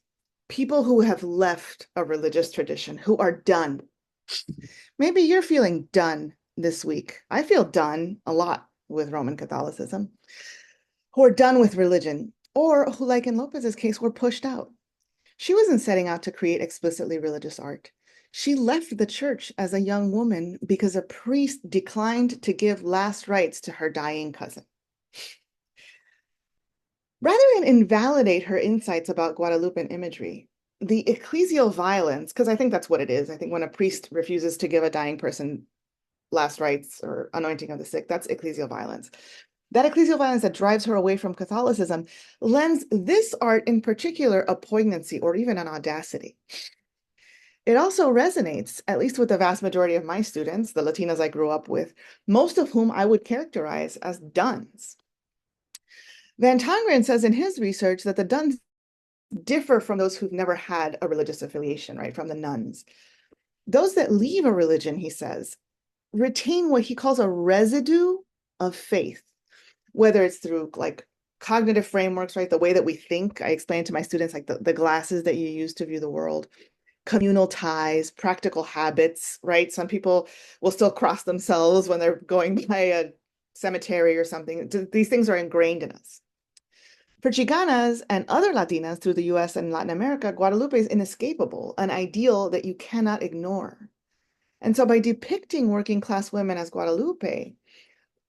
people who have left a religious tradition, who are done. Maybe you're feeling done this week. I feel done a lot with Roman Catholicism, who are done with religion, or who, like in Lopez's case, were pushed out. She wasn't setting out to create explicitly religious art. She left the church as a young woman because a priest declined to give last rites to her dying cousin. Rather than invalidate her insights about Guadalupean imagery, the ecclesial violence, because I think that's what it is. I think when a priest refuses to give a dying person last rites or anointing of the sick, that's ecclesial violence. That ecclesial violence that drives her away from Catholicism lends this art in particular a poignancy or even an audacity. It also resonates, at least with the vast majority of my students, the Latinas I grew up with, most of whom I would characterize as duns. Van Tongeren says in his research that the duns differ from those who've never had a religious affiliation, right, from the nuns. Those that leave a religion, he says, retain what he calls a residue of faith, whether it's through like cognitive frameworks, right, the way that we think. I explain to my students like the glasses that you use to view the world, communal ties, practical habits, right? Some people will still cross themselves when they're going by a cemetery or something. These things are ingrained in us. For Chicanas and other Latinas through the US and Latin America, Guadalupe is inescapable, an ideal that you cannot ignore. And so by depicting working class women as Guadalupe,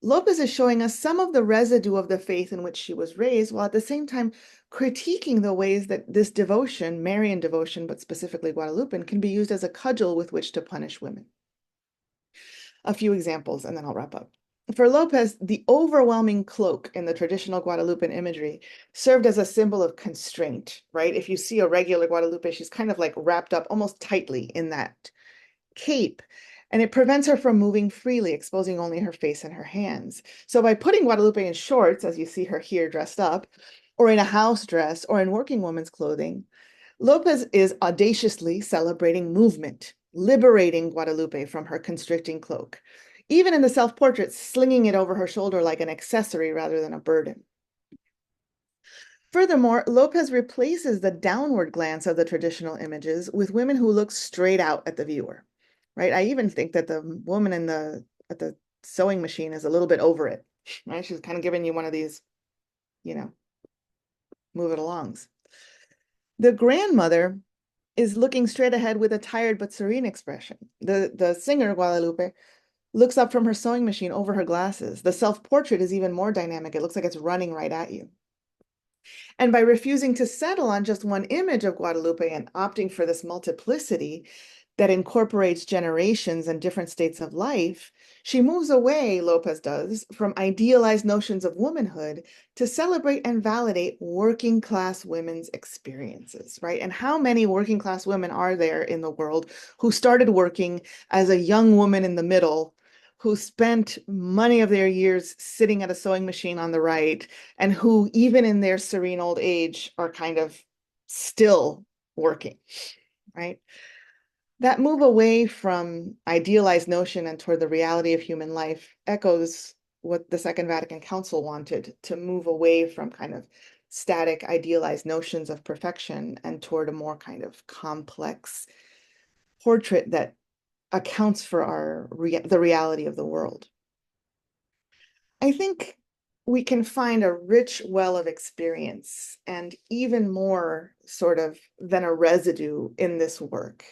Lopez is showing us some of the residue of the faith in which she was raised, while at the same time critiquing the ways that this devotion, Marian devotion, but specifically Guadalupean, can be used as a cudgel with which to punish women. A few examples, and then I'll wrap up. For Lopez, the overwhelming cloak in the traditional Guadalupean imagery served as a symbol of constraint, right? If you see a regular Guadalupe, she's kind of like wrapped up almost tightly in that cape, and it prevents her from moving freely, exposing only her face and her hands. So by putting Guadalupe in shorts, as you see her here dressed up, or in a house dress, or in working woman's clothing, Lopez is audaciously celebrating movement, liberating Guadalupe from her constricting cloak, even in the self-portrait, slinging it over her shoulder like an accessory rather than a burden. Furthermore, Lopez replaces the downward glance of the traditional images with women who look straight out at the viewer, right? I even think that the woman at the sewing machine is a little bit over it, right? She's kind of giving you one of these, move it alongs. The grandmother is looking straight ahead with a tired but serene expression. The singer, Guadalupe, looks up from her sewing machine over her glasses. The self-portrait is even more dynamic. It looks like it's running right at you. And by refusing to settle on just one image of Guadalupe and opting for this multiplicity, that incorporates generations and different states of life, she moves away, Lopez does, from idealized notions of womanhood to celebrate and validate working class women's experiences, right? And how many working class women are there in the world who started working as a young woman in the middle, who spent many of their years sitting at a sewing machine on the right, and who, even in their serene old age, are kind of still working, right? That move away from idealized notion and toward the reality of human life echoes what the Second Vatican Council wanted, to move away from kind of static, idealized notions of perfection and toward a more kind of complex portrait that accounts for the reality of the world. I think we can find a rich well of experience and even more sort of than a residue in this work.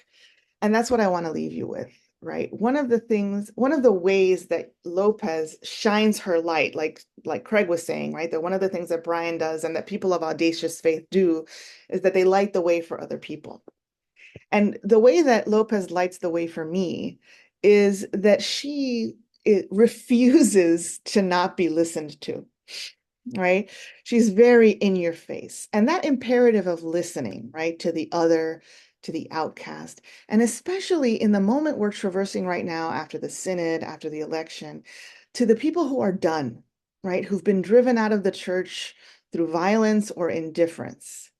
And that's what I want to leave you with, right? One of the ways that Lopez shines her light, like Craig was saying, right? That one of the things that Brian does and that people of audacious faith do is that they light the way for other people. And the way that Lopez lights the way for me is that it refuses to not be listened to, right? She's very in your face. And that imperative of listening, right, to the other, to the outcast, and especially in the moment we're traversing right now after the synod, after the election, to the people who are done, right, who've been driven out of the church through violence or indifference.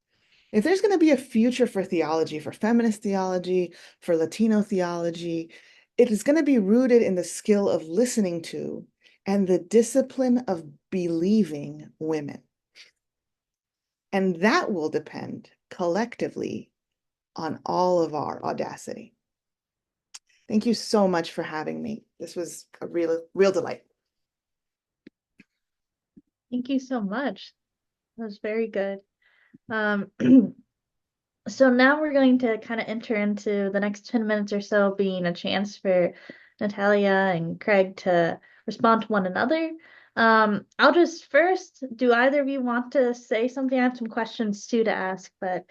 If there's going to be a future for theology, for feminist theology, for Latino theology, it is going to be rooted in the skill of listening to and the discipline of believing women. And that will depend collectively on all of our audacity. Thank you so much for having me. This was a real delight. Thank you so much. That was very good. Um, So now we're going to kind of enter into the next 10 minutes or so being a chance for Natalia and Craig to respond to one another. I'll just first, do either of you want to say something? I have some questions too to ask, but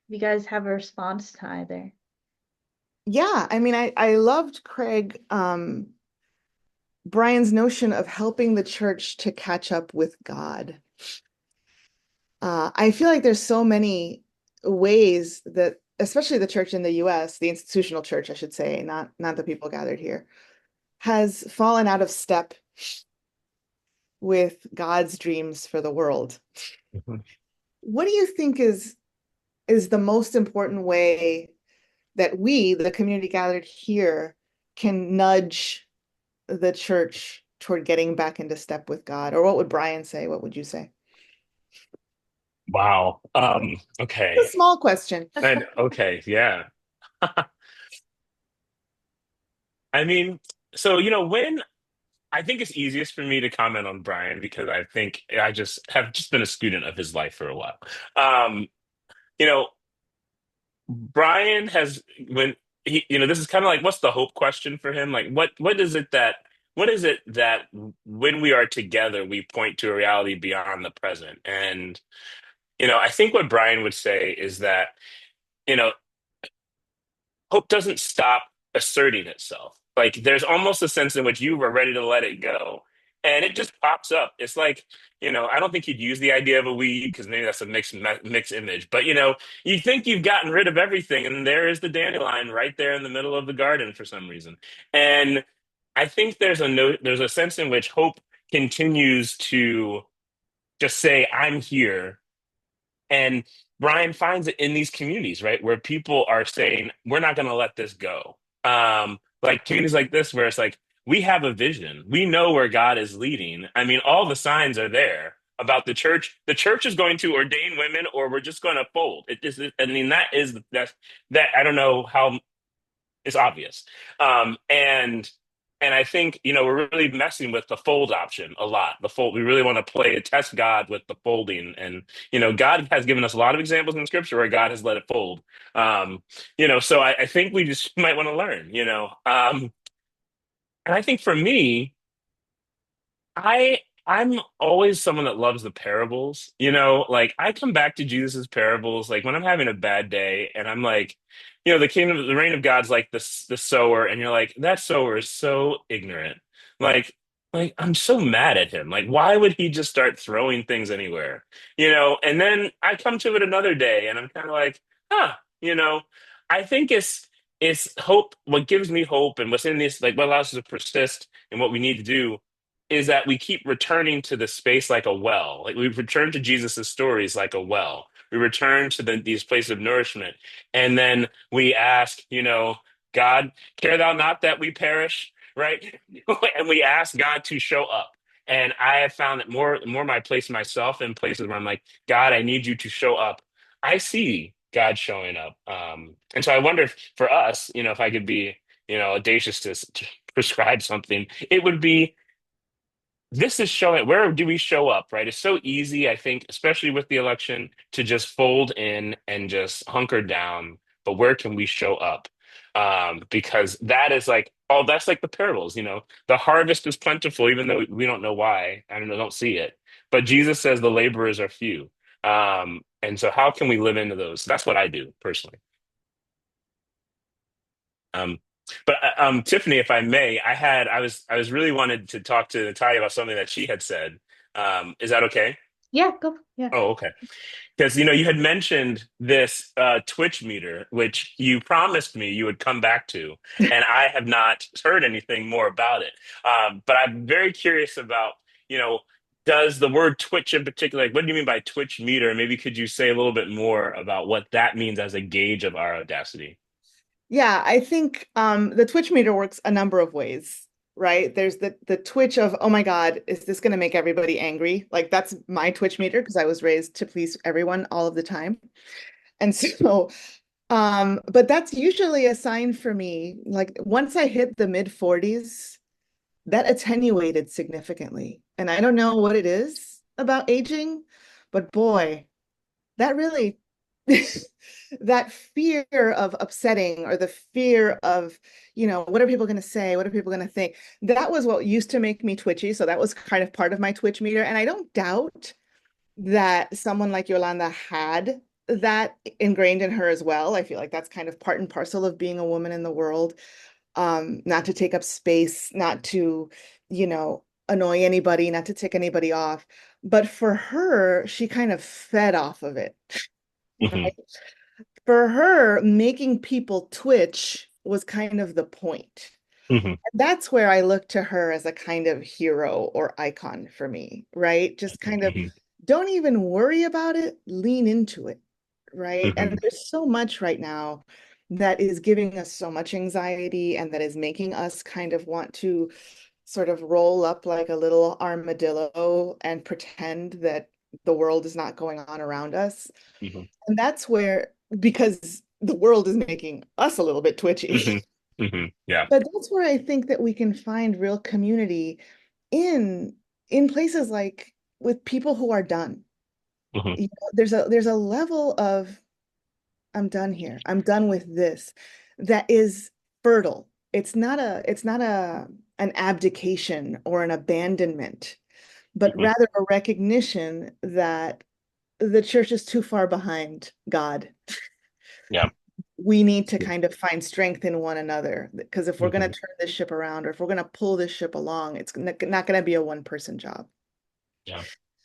if you guys have a response to either. Yeah, I mean, I loved Craig, Brian's notion of helping the church to catch up with God. I feel like there's so many ways that, especially the church in the US, the institutional church, I should say, not the people gathered here, has fallen out of step with God's dreams for the world. Mhm. What do you think is the most important way that we, the community gathered here, can nudge the church toward getting back into step with God? Or what would Brian say? What would you say? Wow. It's Okay. a small question. And okay, yeah. I mean, so when I think it's easiest for me to comment on Brian because I think I just have just been a student of his life for a while. Um, you know, Brian has when he, this is kind of like what's the hope question for him? Like what is it that when we are together we point to a reality beyond the present? And I think what Brian would say is that, you know, hope doesn't stop asserting itself. Like there's almost a sense in which you were ready to let it go. And it just pops up. It's like, I don't think you'd use the idea of a weed because maybe that's a mixed image. But you think you've gotten rid of everything, and there is the dandelion right there in the middle of the garden for some reason. And I think there's a sense in which hope continues to just say, "I'm here," and Brian finds it in these communities, right, where people are saying, "We're not going to let this go." Like communities like this, where it's like, we have a vision. We know where God is leading. I mean, all the signs are there about the church. The church is going to ordain women, or we're just going to fold. I mean, that. I don't know how it's obvious. And I think, we're really messing with the fold option a lot. The fold, we really want to test God with the folding. And, God has given us a lot of examples in scripture where God has let it fold. So I think we just might want to learn. And I think for me, I'm always someone that loves the parables. Like I come back to Jesus's parables, like when I'm having a bad day, and I'm like, the kingdom, the reign of God's like the sower, and you're like, that sower is so ignorant. Like, like I'm so mad at him. Like, why would he just start throwing things anywhere? And then I come to it another day, and I'm kind of like, huh, you know, I think it's hope. What gives me hope, and what's in this, like, what allows us to persist, and what we need to do is that we keep returning to the space like a well. Like we return to Jesus's stories like a well. We return to these places of nourishment. And then we ask, God, care thou not that we perish, right? And we ask God to show up. And I have found that more my place myself in places where I'm like, God, I need you to show up. I see God showing up. And so I wonder if for us, if I could be, audacious to prescribe something, it would be this is showing where do we show up, right? It's so easy, I think, especially with the election, to just fold in and just hunker down. But where can we show up? Because that is like, oh, that's like the parables, the harvest is plentiful, even though we don't know why. I don't see it. But Jesus says the laborers are few. And so how can we live into those? That's what I do personally. Um, but Tiffany, if I may, I was really wanted to talk to Natalia about something that she had said. Is that okay? Yeah, go. Yeah. Oh, okay. Because you had mentioned this Twitch meter, which you promised me you would come back to, and I have not heard anything more about it. But I'm very curious about, you know, does the word Twitch in particular, like, what do you mean by Twitch meter? Maybe could you say a little bit more about what that means as a gauge of our audacity? Yeah, I think the Twitch meter works a number of ways, right? There's the Twitch of, oh my God, is this going to make everybody angry? Like that's my Twitch meter because I was raised to please everyone all of the time. And so, but that's usually a sign for me. Like once I hit the mid 40s, that attenuated significantly. And I don't know what it is about aging, but boy, that really that fear of upsetting or the fear of, what are people going to say? What are people going to think? That was what used to make me twitchy. So that was kind of part of my Twitch meter. And I don't doubt that someone like Yolanda had that ingrained in her as well. I feel like that's kind of part and parcel of being a woman in the world. Not to take up space, not to, annoy anybody, not to tick anybody off. But for her, she kind of fed off of it. Hmm. Right? For her, making people twitch was kind of the point. Hmm. And that's where I look to her as a kind of hero or icon for me, right? Just kind of Hmm. don't even worry about it, lean into it, right? And Hmm. there's so much right now that is giving us so much anxiety and that is making us kind of want to sort of roll up like a little armadillo and pretend that the world is not going on around us. Hmm. And that's where, because the world is making us a little bit twitchy. Hmm. Hmm. Yeah. But that's where I think that we can find real community in places like with people who are done. Hmm. There's a level of I'm done here. I'm done with this that is fertile. It's not a an abdication or an abandonment, but Hmm. rather a recognition that the church is too far behind God. Yeah. We need to kind of find strength in one another because if we're going to Hmm. turn this ship around or if we're going to pull this ship along, it's not going to be a one person job. Yeah.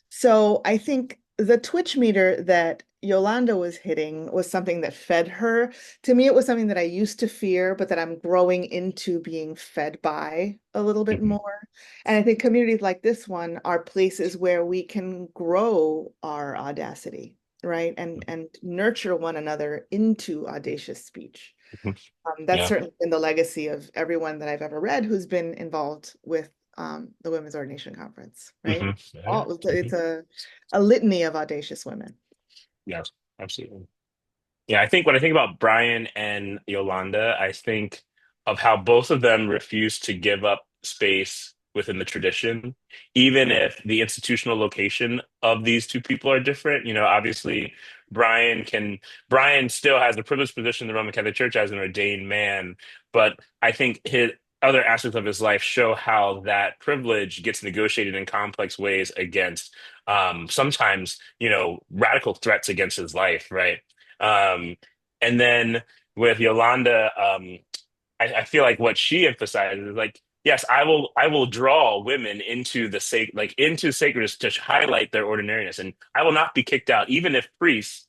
So I think the Twitch meter that Yolanda was hitting was something that fed her. To me, it was something that I used to fear, but that I'm growing into being fed by a little bit Hmm. more. And I think communities like this one are places where we can grow our audacity, right? And nurture one another into audacious speech. Hmm. That's Yeah. certainly been the legacy of everyone that I've ever read who's been involved with the Women's Ordination Conference, right? Hmm. Yeah. It's Hmm. a litany of audacious women. Yes, absolutely. Yeah, I think when I think about Brian and Yolanda, I think of how both of them refuse to give up space within the tradition, even if the institutional location of these two people are different. Obviously, Brian still has a privileged position in the Roman Catholic Church as an ordained man, but I think other aspects of his life show how that privilege gets negotiated in complex ways against sometimes, radical threats against his life, right? Um, and then with Yolanda, I feel like what she emphasizes is like, yes, I will draw women into the into sacredness to highlight their ordinariness, and I will not be kicked out, even if priests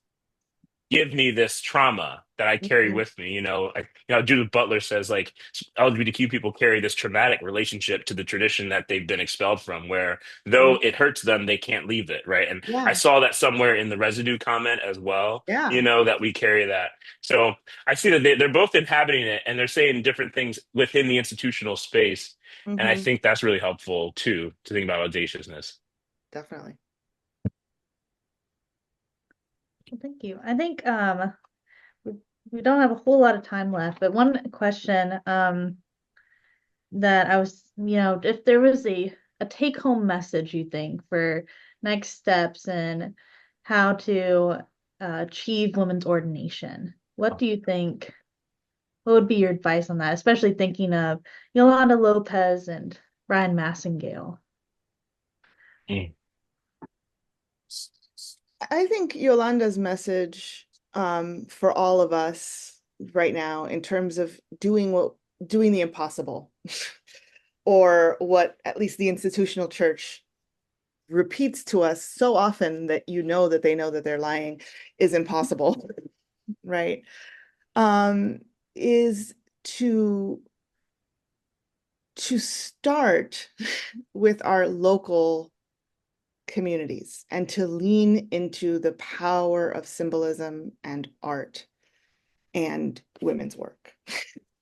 give me this trauma that I carry Mhm. with me. Judith Butler says like LGBTQ people carry this traumatic relationship to the tradition that they've been expelled from, where though Mhm. it hurts them, they can't leave it, right? And I Yeah. saw that somewhere in the residue comment as well, Yeah. that we carry that. So I see that they're both inhabiting it and they're saying different things within the institutional space. And I Hmm. think that's really helpful too, to think about audaciousness. Definitely. Well, thank you. I think we, we don't have a whole lot of time left, but one question that I was, if there was a take home message you think for next steps and how to achieve women's ordination, what do you think? What would be your advice on that, especially thinking of Yolanda Lopez and Brian Massengale? Mm. I think Yolanda's message for all of us right now in terms of doing the impossible or what at least the institutional church repeats to us so often that that they know that they're lying is impossible, right? Um, is to start with our local communities and to lean into the power of symbolism and art and women's work,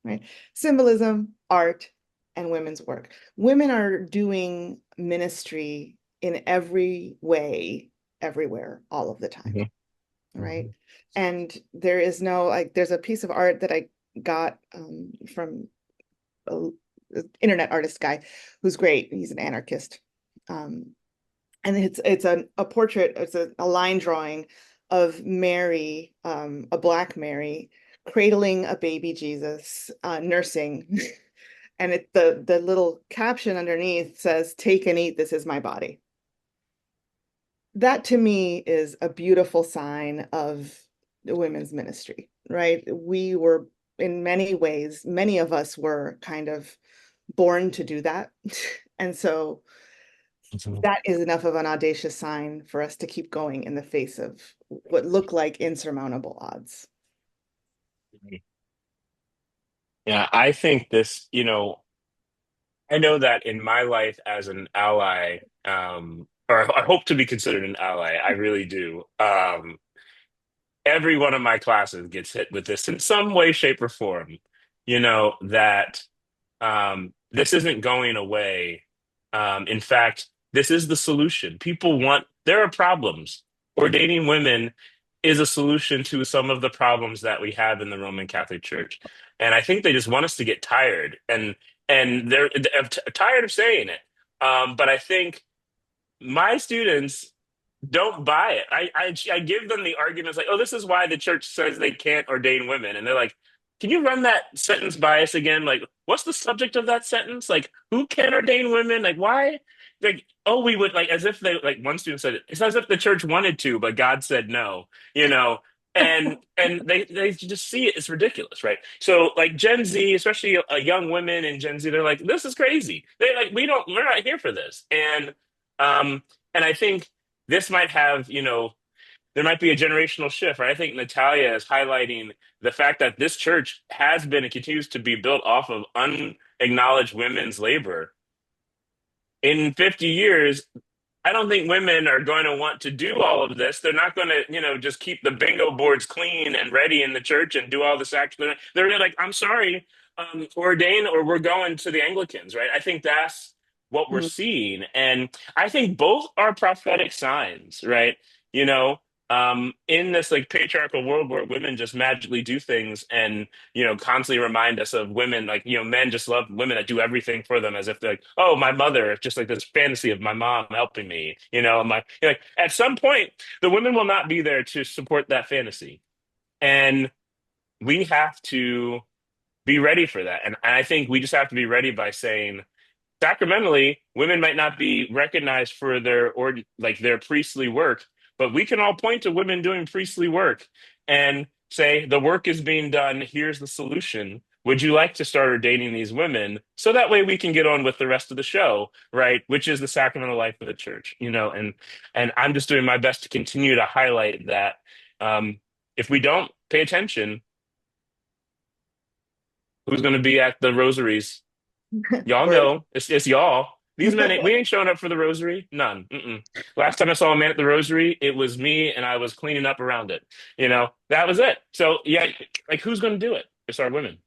right? Symbolism, art, and women's work. Women are doing ministry in every way, everywhere, all of the time, Mhm. right? And there is no, like, there's a piece of art that I got from an internet artist guy who's great. He's an anarchist. Um, and it's a portrait, it's a line drawing of Mary, a Black Mary, cradling a baby Jesus, nursing. And the little caption underneath says, "Take and eat, this is my body." That to me is a beautiful sign of the women's ministry, right? We were, in many ways, many of us were kind of born to do that. And so that is enough of an audacious sign for us to keep going in the face of what look like insurmountable odds. Yeah, I think this, I know that in my life as an ally, or I hope to be considered an ally, I really do. Every one of my classes gets hit with this in some way, shape, or form. That this isn't going away. In fact, this is the solution. There are problems. Ordaining women is a solution to some of the problems that we have in the Roman Catholic Church. And I think they just want us to get tired and they're tired of saying it. But I think my students don't buy it. I give them the arguments like, oh, this is why the church says they can't ordain women. And they're like, can you run that sentence by us again? Like, what's the subject of that sentence? Like, who can ordain women? Like, why? Like, oh, we would like as if they like one student said it's as if the church wanted to, but God said no, you know. And they just see it. It's ridiculous, right? So like Gen Z, especially young women in Gen Z, they're like, this is crazy. They like we're not here for this. Um and I think this might have, there might be a generational shift, right? I think Natalia is highlighting the fact that this church has been and continues to be built off of unacknowledged women's labor. In 50 years, I don't think women are going to want to do all of this. They're not going to, just keep the bingo boards clean and ready in the church and do all this action. They're really like, I'm sorry, ordain or we're going to the Anglicans, right? I think that's what we're Mhm. seeing. And I think both are prophetic signs, right? You know, in this like patriarchal world where women just magically do things and constantly remind us of women, like, men just love women that do everything for them as if they're like, oh, my mother, just like this fantasy of my mom helping me, like at some point, the women will not be there to support that fantasy. And we have to be ready for that. And I think we just have to be ready by saying, sacramentally, women might not be recognized for their or like their priestly work, but we can all point to women doing priestly work and say the work is being done. Here's the solution. Would you like to start ordaining these women so that way we can get on with the rest of the show, right? Which is the sacramental life of the church, and I'm just doing my best to continue to highlight that. If we don't pay attention, who's going to be at the rosaries? Y'all Or know it's y'all. These men, we ain't showing up for the rosary. None. Mm-mm. Last time I saw a man at the rosary, it was me, and I was cleaning up around it. That was it. So yeah, like who's going to do it? It's our women.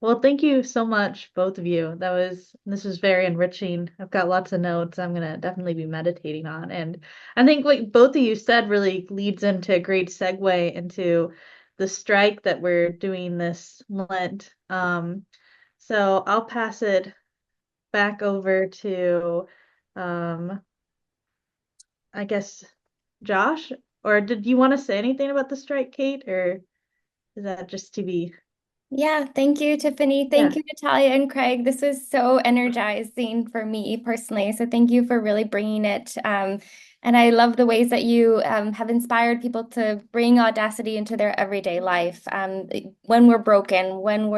Well, thank you so much, both of you. This was very enriching. I've got lots of notes I'm gonna definitely be meditating on. And I think what both of you said really leads into a great segue into the strike that we're doing this Lent. So I'll pass it back over to I guess Josh, or did you want to say anything about the strike, Kate, or is that just to be? Yeah, thank you, Tiffany. Thank you, Natalia and Craig. This was so energizing for me personally. So thank you for really bringing it. And I love the ways that you have inspired people to bring audacity into their everyday life. When we're broken, when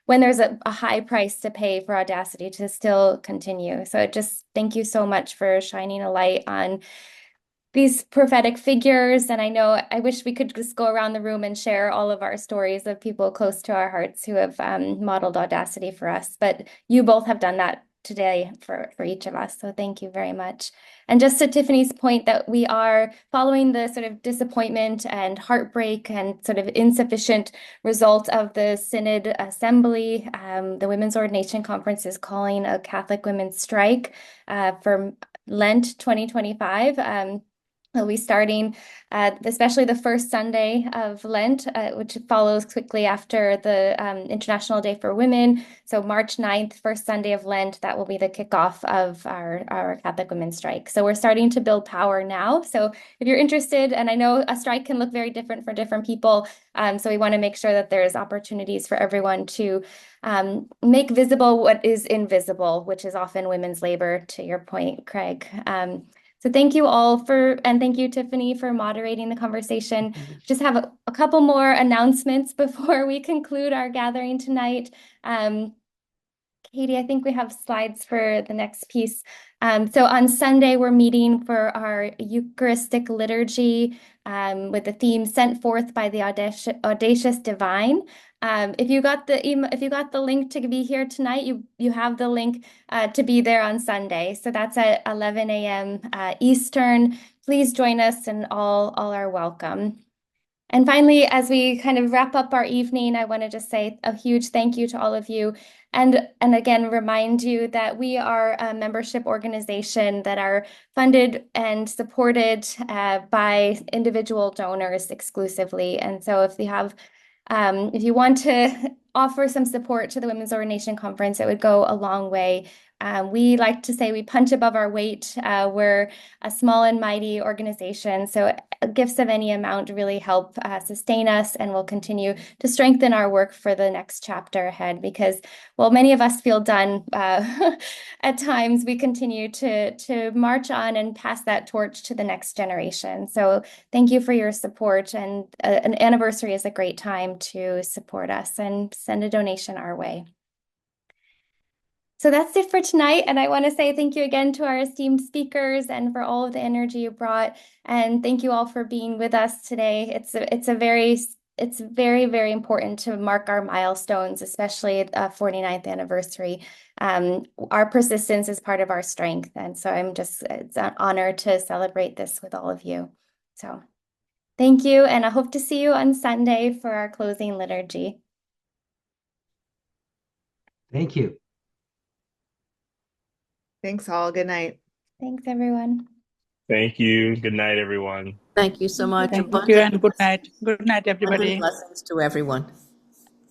there's a high price to pay for audacity to still continue. So just thank you so much for shining a light on these prophetic figures. And I wish we could just go around the room and share all of our stories of people close to our hearts who have modeled audacity for us. But you both have done that today for each of us. So thank you very much. And just to Tiffany's point that we are following the sort of disappointment and heartbreak and sort of insufficient result of the Synod Assembly, the Women's Ordination Conference is calling a Catholic women's strike for Lent 2025. We'll be starting especially the first Sunday of Lent, which follows quickly after the International Day for Women. So March 9th, first Sunday of Lent, that will be the kickoff of our Catholic Women's Strike. So we're starting to build power now. So if you're interested, and I know a strike can look very different for different people, so we want to make sure that there's opportunities for everyone to make visible what is invisible, which is often women's labor, to your point, Craig. So thank you all and thank you, Tiffany, for moderating the conversation. Just have a couple more announcements before we conclude our gathering tonight. Katie, I think we have slides for the next piece. So on Sunday, we're meeting for our Eucharistic liturgy with the theme "Sent Forth by the Audacious Divine." If you got the link to be here tonight, you have the link to be there on Sunday. So that's at 11 a.m. Eastern. Please join us, and all are welcome. And finally, as we kind of wrap up our evening, I want to just say a huge thank you to all of you. And again, remind you that we are a membership organization that are funded and supported by individual donors exclusively. And so if you want to offer some support to the Women's Ordination Conference, it would go a long way. We like to say we punch above our weight. We're a small and mighty organization, so gifts of any amount really help sustain us, and will continue to strengthen our work for the next chapter ahead. Because, well, many of us feel done at times. We continue to march on and pass that torch to the next generation. So thank you for your support, and an anniversary is a great time to support us and send a donation our way. So that's it for tonight. And I want to say thank you again to our esteemed speakers and for all of the energy you brought. And thank you all for being with us today. It's very, very important to mark our milestones, especially 49th anniversary. Our persistence is part of our strength. And so it's an honor to celebrate this with all of you. So thank you. And I hope to see you on Sunday for our closing liturgy. Thank you. Thanks all. Good night. Thanks, everyone. Thank you. Good night, everyone. Thank you so much. Thank you and good night. Good night, Abundant everybody. blessings to everyone.